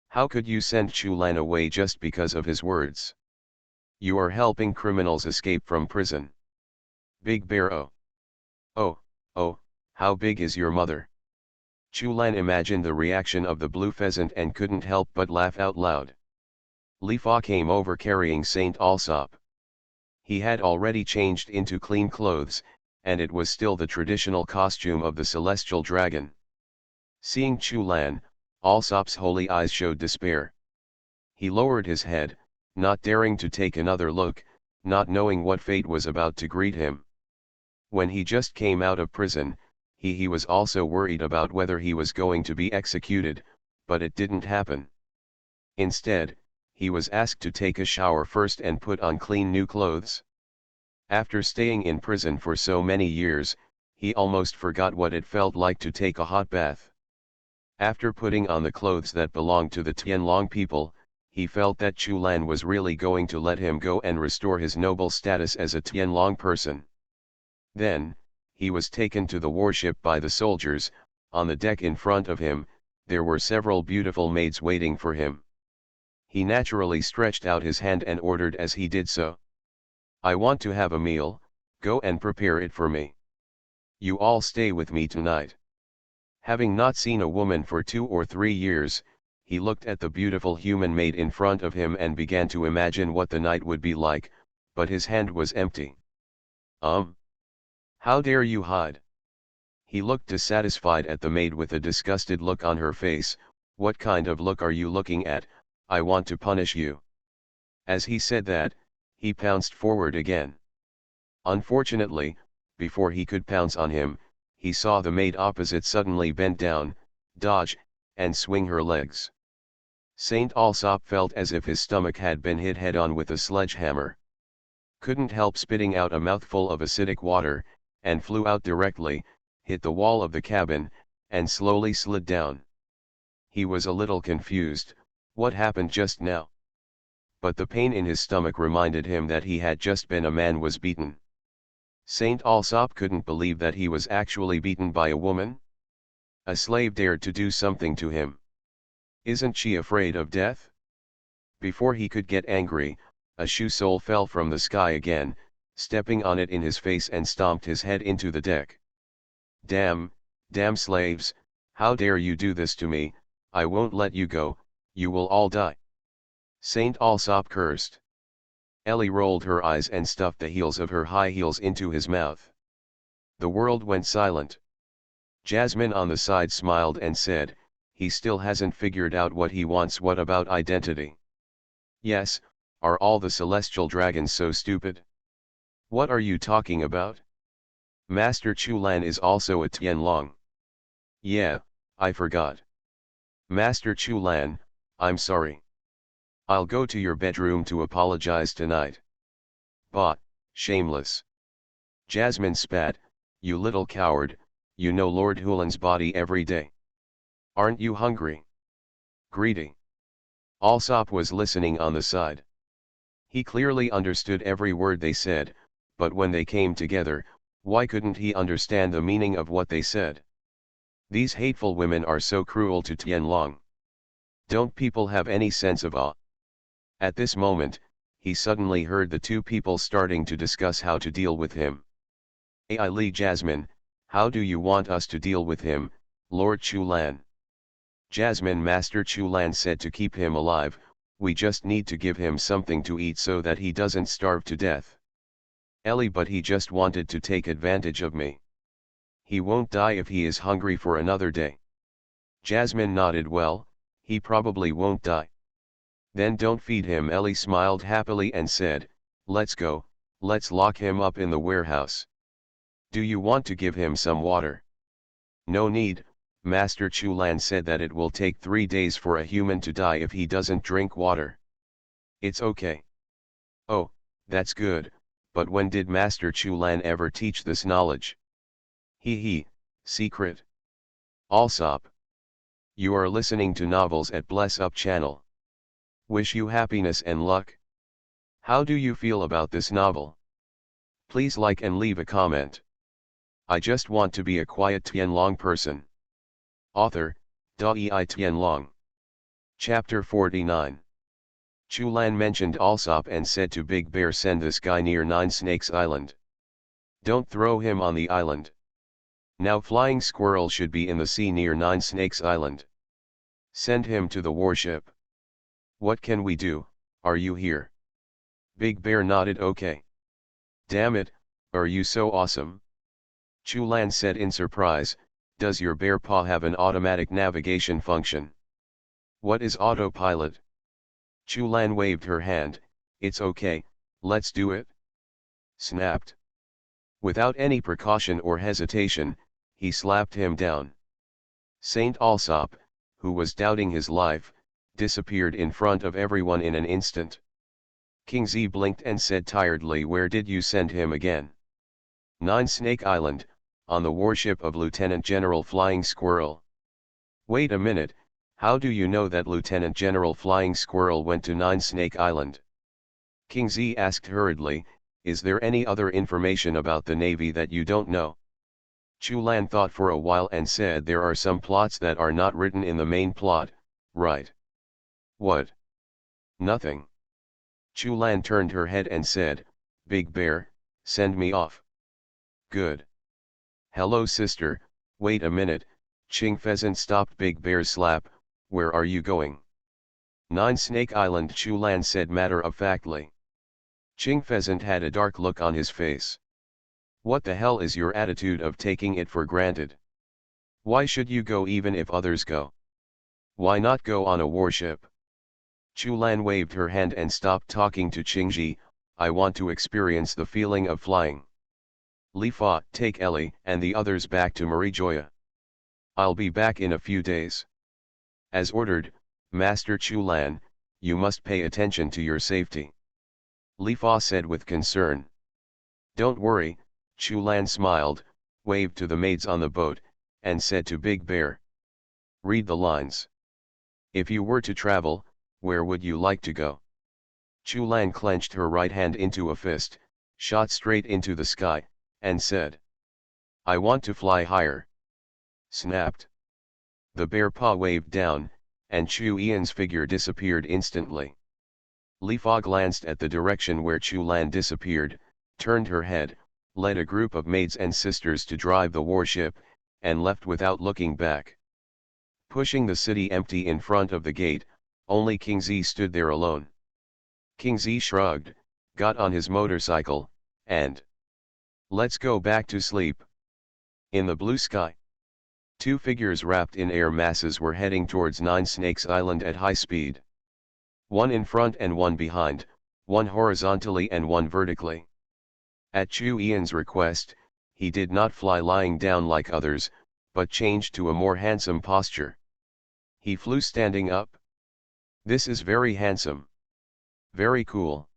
How could you send Chulan away just because of his words? You are helping criminals escape from prison. Big Bear. Oh, how big is your mother? Chulan imagined the reaction of the blue pheasant and couldn't help but laugh out loud. Li Fa came over carrying Saint Alsop. He had already changed into clean clothes, and it was still the traditional costume of the celestial dragon. Seeing Chulan, Alsop's holy eyes showed despair. He lowered his head, not daring to take another look, not knowing what fate was about to greet him. When he just came out of prison, he was also worried about whether he was going to be executed, but it didn't happen. Instead, he was asked to take a shower first and put on clean new clothes. After staying in prison for so many years, he almost forgot what it felt like to take a hot bath. After putting on the clothes that belonged to the Tianlong people, he felt that Chulan was really going to let him go and restore his noble status as a Tianlong person. Then, he was taken to the warship by the soldiers. On the deck in front of him, there were several beautiful maids waiting for him. He naturally stretched out his hand and ordered as he did so. I want to have a meal, go and prepare it for me. You all stay with me tonight. Having not seen a woman for 2 or 3 years, he looked at the beautiful human maid in front of him and began to imagine what the night would be like, but his hand was empty. How dare you hide? He looked dissatisfied at the maid with a disgusted look on her face. What kind of look are you looking at? I want to punish you. As he said that, he pounced forward again. Unfortunately, before he could pounce on him, he saw the maid opposite suddenly bend down, dodge, and swing her legs. Saint Alsop felt as if his stomach had been hit head-on with a sledgehammer. Couldn't help spitting out a mouthful of acidic water, and flew out directly, hit the wall of the cabin, and slowly slid down. He was a little confused. What happened just now? But the pain in his stomach reminded him that he had just been a man was beaten. Saint Alsop couldn't believe that he was actually beaten by a woman. A slave dared to do something to him. Isn't she afraid of death? Before he could get angry, a shoe sole fell from the sky again, stepping on it in his face and stomped his head into the deck. Damn slaves, how dare you do this to me? I won't let you go, you will all die. Saint Alsop cursed. Ellie rolled her eyes and stuffed the heels of her high heels into his mouth. The world went silent. Jasmine on the side smiled and said, he still hasn't figured out what he wants. What about identity? Yes, are all the celestial dragons so stupid? What are you talking about? Master Chulan is also a Tianlong. Yeah, I forgot. Master Chulan, I'm sorry. I'll go to your bedroom to apologize tonight. Bah, shameless. Jasmine spat, you little coward, you know Lord Hulan's body every day. Aren't you hungry? Greedy. Alsop was listening on the side. He clearly understood every word they said, but when they came together, why couldn't he understand the meaning of what they said? These hateful women are so cruel to Tianlong. Don't people have any sense of awe? At this moment, he suddenly heard the two people starting to discuss how to deal with him. Ai Li Jasmine, how do you want us to deal with him, Lord Chulan? Jasmine Master Chulan said to keep him alive, we just need to give him something to eat so that he doesn't starve to death. Ellie, but he just wanted to take advantage of me. He won't die if he is hungry for another day. Jasmine nodded. Well, he probably won't die. Then don't feed him. Ellie smiled happily and said, let's go, let's lock him up in the warehouse. Do you want to give him some water? No need, Master Chulan said that it will take 3 days for a human to die if he doesn't drink water. It's okay. Oh, that's good, but when did Master Chu Lan ever teach this knowledge? He, secret. Alsop. You are listening to novels at Bless Up channel. Wish you happiness and luck. How do you feel about this novel? Please like and leave a comment. I just want to be a quiet Tianlong person. Author, Dai Tianlong. Chapter 49. Chu Lan mentioned Alsop and said to Big Bear, send this guy near Nine Snakes Island. Don't throw him on the island. Now Flying Squirrel should be in the sea near Nine Snakes Island. Send him to the warship. What can we do? Are you here? Big Bear nodded. Okay. Damn it, are you so awesome? Chu Lan said in surprise, does your bear paw have an automatic navigation function? What is autopilot? Chu Lan waved her hand, it's okay, let's do it. Snapped. Without any precaution or hesitation, he slapped him down. Saint Alsop, who was doubting his life, disappeared in front of everyone in an instant. King Z blinked and said tiredly, where did you send him again? Nine Snake Island, on the warship of Lieutenant General Flying Squirrel. Wait a minute, how do you know that Lieutenant General Flying Squirrel went to Nine Snake Island? King Z asked hurriedly, is there any other information about the Navy that you don't know? Chu Lan thought for a while and said, there are some plots that are not written in the main plot, right? What? Nothing. Chu Lan turned her head and said, Big Bear, send me off. Good. Hello sister, wait a minute, Ching Pheasant stopped Big Bear's slap, where are you going? Nine Snake Island, Chu Lan said matter-of-factly. Ching Pheasant had a dark look on his face. What the hell is your attitude of taking it for granted? Why should you go even if others go? Why not go on a warship? Chu Lan waved her hand and stopped talking to Qingji, I want to experience the feeling of flying. Li Fa, take Ellie and the others back to Marijoya. I'll be back in a few days. As ordered, Master Chu Lan, you must pay attention to your safety. Li Fa said with concern. Don't worry, Chu Lan smiled, waved to the maids on the boat, and said to Big Bear. Read the lines. If you were to travel, where would you like to go? Chu Lan clenched her right hand into a fist, shot straight into the sky, and said. I want to fly higher. Snapped. The bear paw waved down, and Chu Ian's figure disappeared instantly. Li Fa glanced at the direction where Chu Lan disappeared, turned her head, led a group of maids and sisters to drive the warship, and left without looking back. Pushing the city empty in front of the gate, only King Z stood there alone. King Z shrugged, got on his motorcycle, and let's go back to sleep. In the blue sky, two figures wrapped in air masses were heading towards Nine Snakes Island at high speed. One in front and one behind, one horizontally and one vertically. At Chu Ian's request, he did not fly lying down like others, but changed to a more handsome posture. He flew standing up. This is very handsome. Very cool.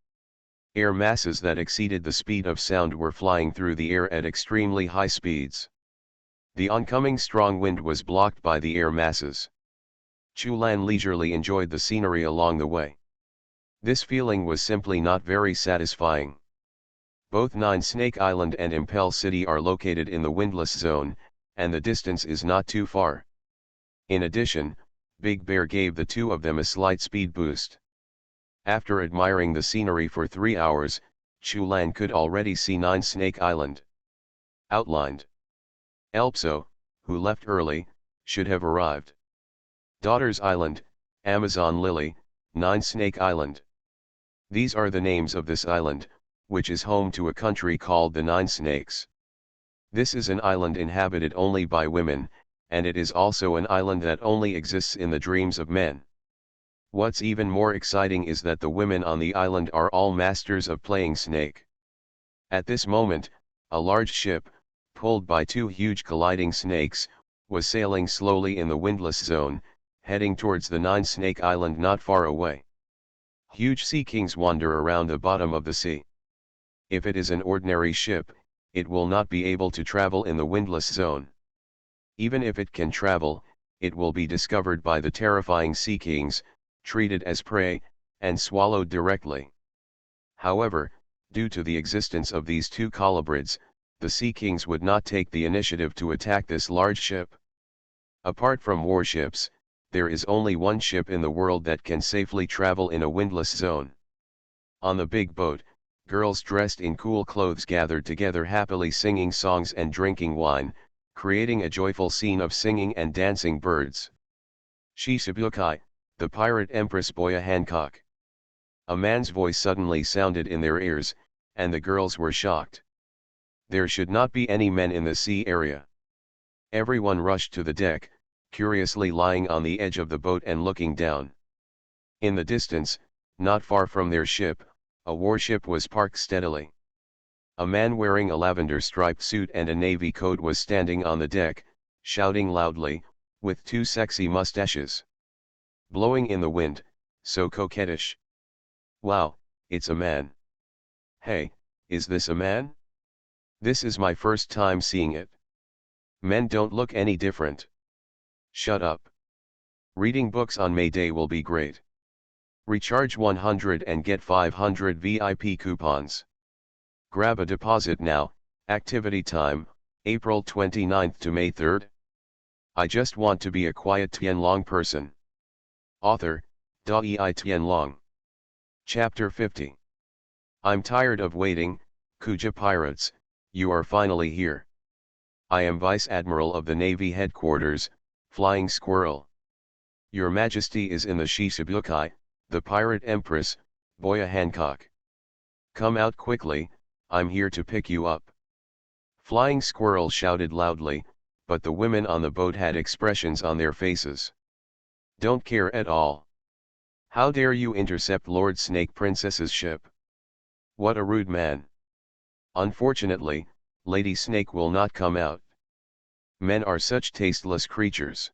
Air masses that exceeded the speed of sound were flying through the air at extremely high speeds. The oncoming strong wind was blocked by the air masses. Chu Lan leisurely enjoyed the scenery along the way. This feeling was simply not very satisfying. Both Nine Snake Island and Impel City are located in the windless zone, and the distance is not too far. In addition, Big Bear gave the two of them a slight speed boost. After admiring the scenery for 3 hours, Chu Lan could already see Nine Snake Island. Outlined. Elpso, who left early, should have arrived. Daughters Island, Amazon Lily, Nine Snake Island. These are the names of this island, which is home to a country called the Nine Snakes. This is an island inhabited only by women, and it is also an island that only exists in the dreams of men. What's even more exciting is that the women on the island are all masters of playing snake. At this moment, a large ship, pulled by two huge colliding snakes, was sailing slowly in the windless zone, heading towards the Nine Snake Island not far away. Huge sea kings wander around the bottom of the sea. If it is an ordinary ship, it will not be able to travel in the windless zone. Even if it can travel, it will be discovered by the terrifying sea kings, treated as prey, and swallowed directly. However, due to the existence of these two colubrids, the sea kings would not take the initiative to attack this large ship. Apart from warships, there is only one ship in the world that can safely travel in a windless zone. On the big boat, girls dressed in cool clothes gathered together happily singing songs and drinking wine, creating a joyful scene of singing and dancing birds. Shishibukai, the pirate empress Boya Hancock. A man's voice suddenly sounded in their ears, and the girls were shocked. There should not be any men in the sea area. Everyone rushed to the deck, curiously lying on the edge of the boat and looking down. In the distance, not far from their ship, a warship was parked steadily. A man wearing a lavender-striped suit and a navy coat was standing on the deck, shouting loudly, with two sexy mustaches blowing in the wind, so coquettish. Wow, it's a man. Hey, is this a man? This is my first time seeing it. Men don't look any different. Shut up. Reading books on May Day will be great. Recharge 100 and get 500 VIP coupons. Grab a deposit now. Activity time, April 29th to May 3rd. I just want to be a quiet Tianlong person. Author, Tianlong. Chapter 50. I'm tired of waiting, Kuja pirates, you are finally here. I am Vice Admiral of the Navy Headquarters, Flying Squirrel. Your Majesty is in the Shishibukai, the Pirate Empress, Boya Hancock. Come out quickly, I'm here to pick you up. Flying Squirrel shouted loudly, but the women on the boat had expressions on their faces. Don't care at all. How dare you intercept Lord Snake Princess's ship? What a rude man. Unfortunately, Lady Snake will not come out. Men are such tasteless creatures.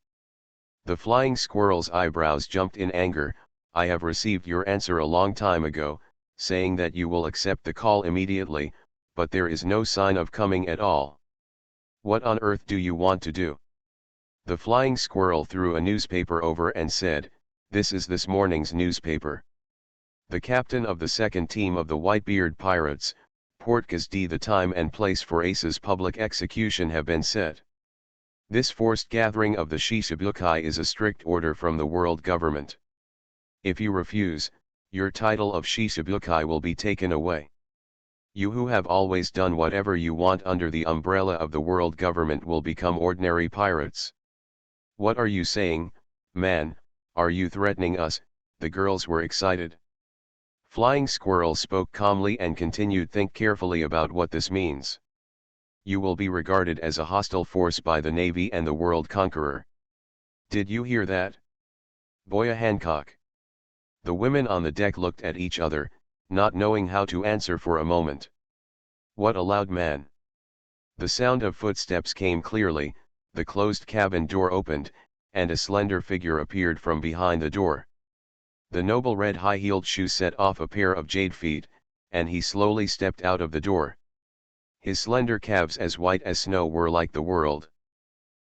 The Flying Squirrel's eyebrows jumped in anger. I have received your answer a long time ago, saying that you will accept the call immediately, but there is no sign of coming at all. What on earth do you want to do? The Flying Squirrel threw a newspaper over and said, this is this morning's newspaper. The captain of the second team of the Whitebeard Pirates, Portgas D. The time and place for Ace's public execution have been set. This forced gathering of the Shishibukai is a strict order from the world government. If you refuse, your title of Shishibukai will be taken away. You who have always done whatever you want under the umbrella of the world government will become ordinary pirates. What are you saying, man? Are you threatening us? The girls were excited. Flying Squirrel spoke calmly and continued, think carefully about what this means. You will be regarded as a hostile force by the Navy and the world conqueror. Did you hear that? Boya Hancock. The women on the deck looked at each other, not knowing how to answer for a moment. What a loud man. The sound of footsteps came clearly, the closed cabin door opened, and a slender figure appeared from behind the door. The noble red high-heeled shoe set off a pair of jade feet, and he slowly stepped out of the door. His slender calves as white as snow were like the world.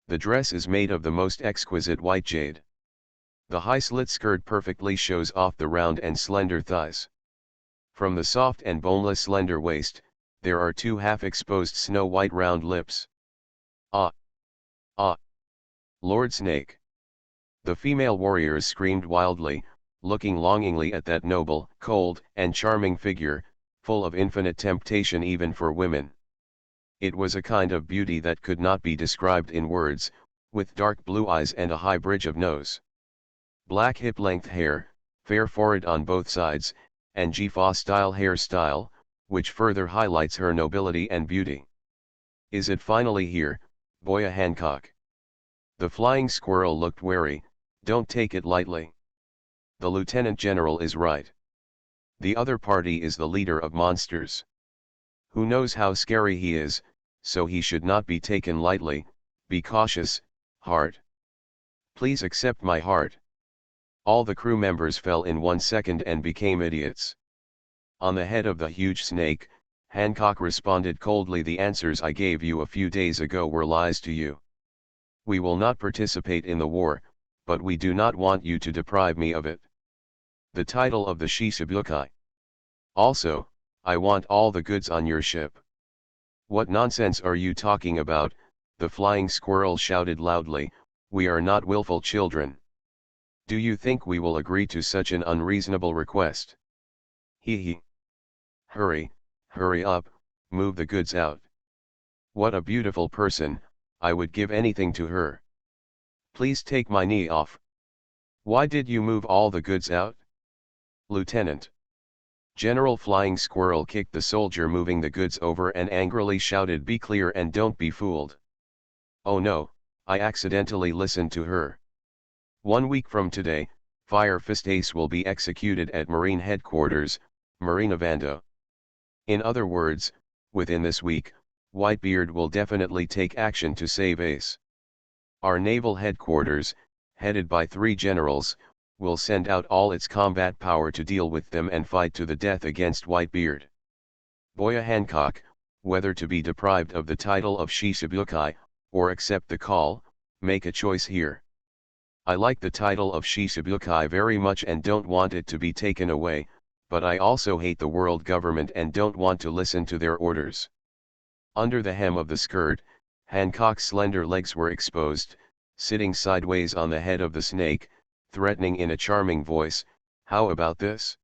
The dress is made of the most exquisite white jade. The high-slit skirt perfectly shows off the round and slender thighs. From the soft and boneless slender waist, there are two half-exposed snow-white round lips. Ah! Ah! Lord Snake! The female warriors screamed wildly, looking longingly at that noble, cold, and charming figure, full of infinite temptation even for women. It was a kind of beauty that could not be described in words, with dark blue eyes and a high bridge of nose. Black hip-length hair, fair forehead on both sides, and Jifa-style hairstyle, which further highlights her nobility and beauty. Is it finally here, Boya Hancock? The Flying Squirrel looked wary. Don't take it lightly. The Lieutenant General is right. The other party is the leader of monsters. Who knows how scary he is, so he should not be taken lightly. Be cautious, heart. Please accept my heart. All the crew members fell in 1 second and became idiots. On the head of the huge snake, Hancock responded coldly, "The answers I gave you a few days ago were lies to you. We will not participate in the war, but we do not want you to deprive me of it. The title of the Shishibukai. Also, I want all the goods on your ship." "What nonsense are you talking about?" the flying squirrel shouted loudly. "We are not willful children. Do you think we will agree to such an unreasonable request?" Hee. Hurry, hurry up, move the goods out. What a beautiful person, I would give anything to her. Please take my knee off. Why did you move all the goods out? Lieutenant. General Flying Squirrel kicked the soldier moving the goods over and angrily shouted, "Be clear and don't be fooled." "Oh no, I accidentally listened to her. 1 week from today, Fire Fist Ace will be executed at Marine Headquarters, Marinavando. In other words, within this week, Whitebeard will definitely take action to save Ace. Our naval headquarters, headed by 3 generals, will send out all its combat power to deal with them and fight to the death against Whitebeard. Boya Hancock, whether to be deprived of the title of Shishibukai, or accept the call, make a choice here. I like the title of Shishibukai very much and don't want it to be taken away, but I also hate the world government and don't want to listen to their orders." Under the hem of the skirt, Hancock's slender legs were exposed, sitting sideways on the head of the snake, threatening in a charming voice, "How about this?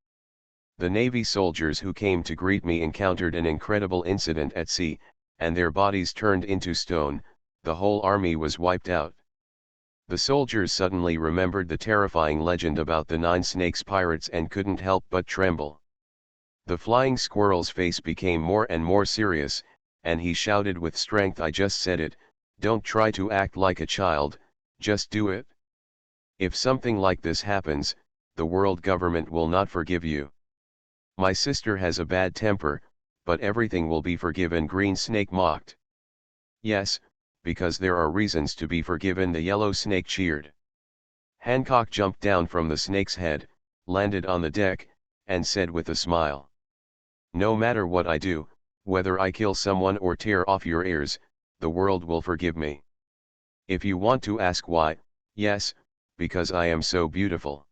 The Navy soldiers who came to greet me encountered an incredible incident at sea, and their bodies turned into stone, the whole army was wiped out." The soldiers suddenly remembered the terrifying legend about the 9 snakes pirates and couldn't help but tremble. The flying squirrel's face became more and more serious, and he shouted with strength, "I just said it, don't try to act like a child, just do it. If something like this happens, the world government will not forgive you. My sister has a bad temper, but everything will be forgiven," Green Snake mocked. "Yes, because there are reasons to be forgiven," the yellow snake cheered. Hancock jumped down from the snake's head, landed on the deck, and said with a smile, "No matter what I do, whether I kill someone or tear off your ears, the world will forgive me. If you want to ask why, yes, because I am so beautiful."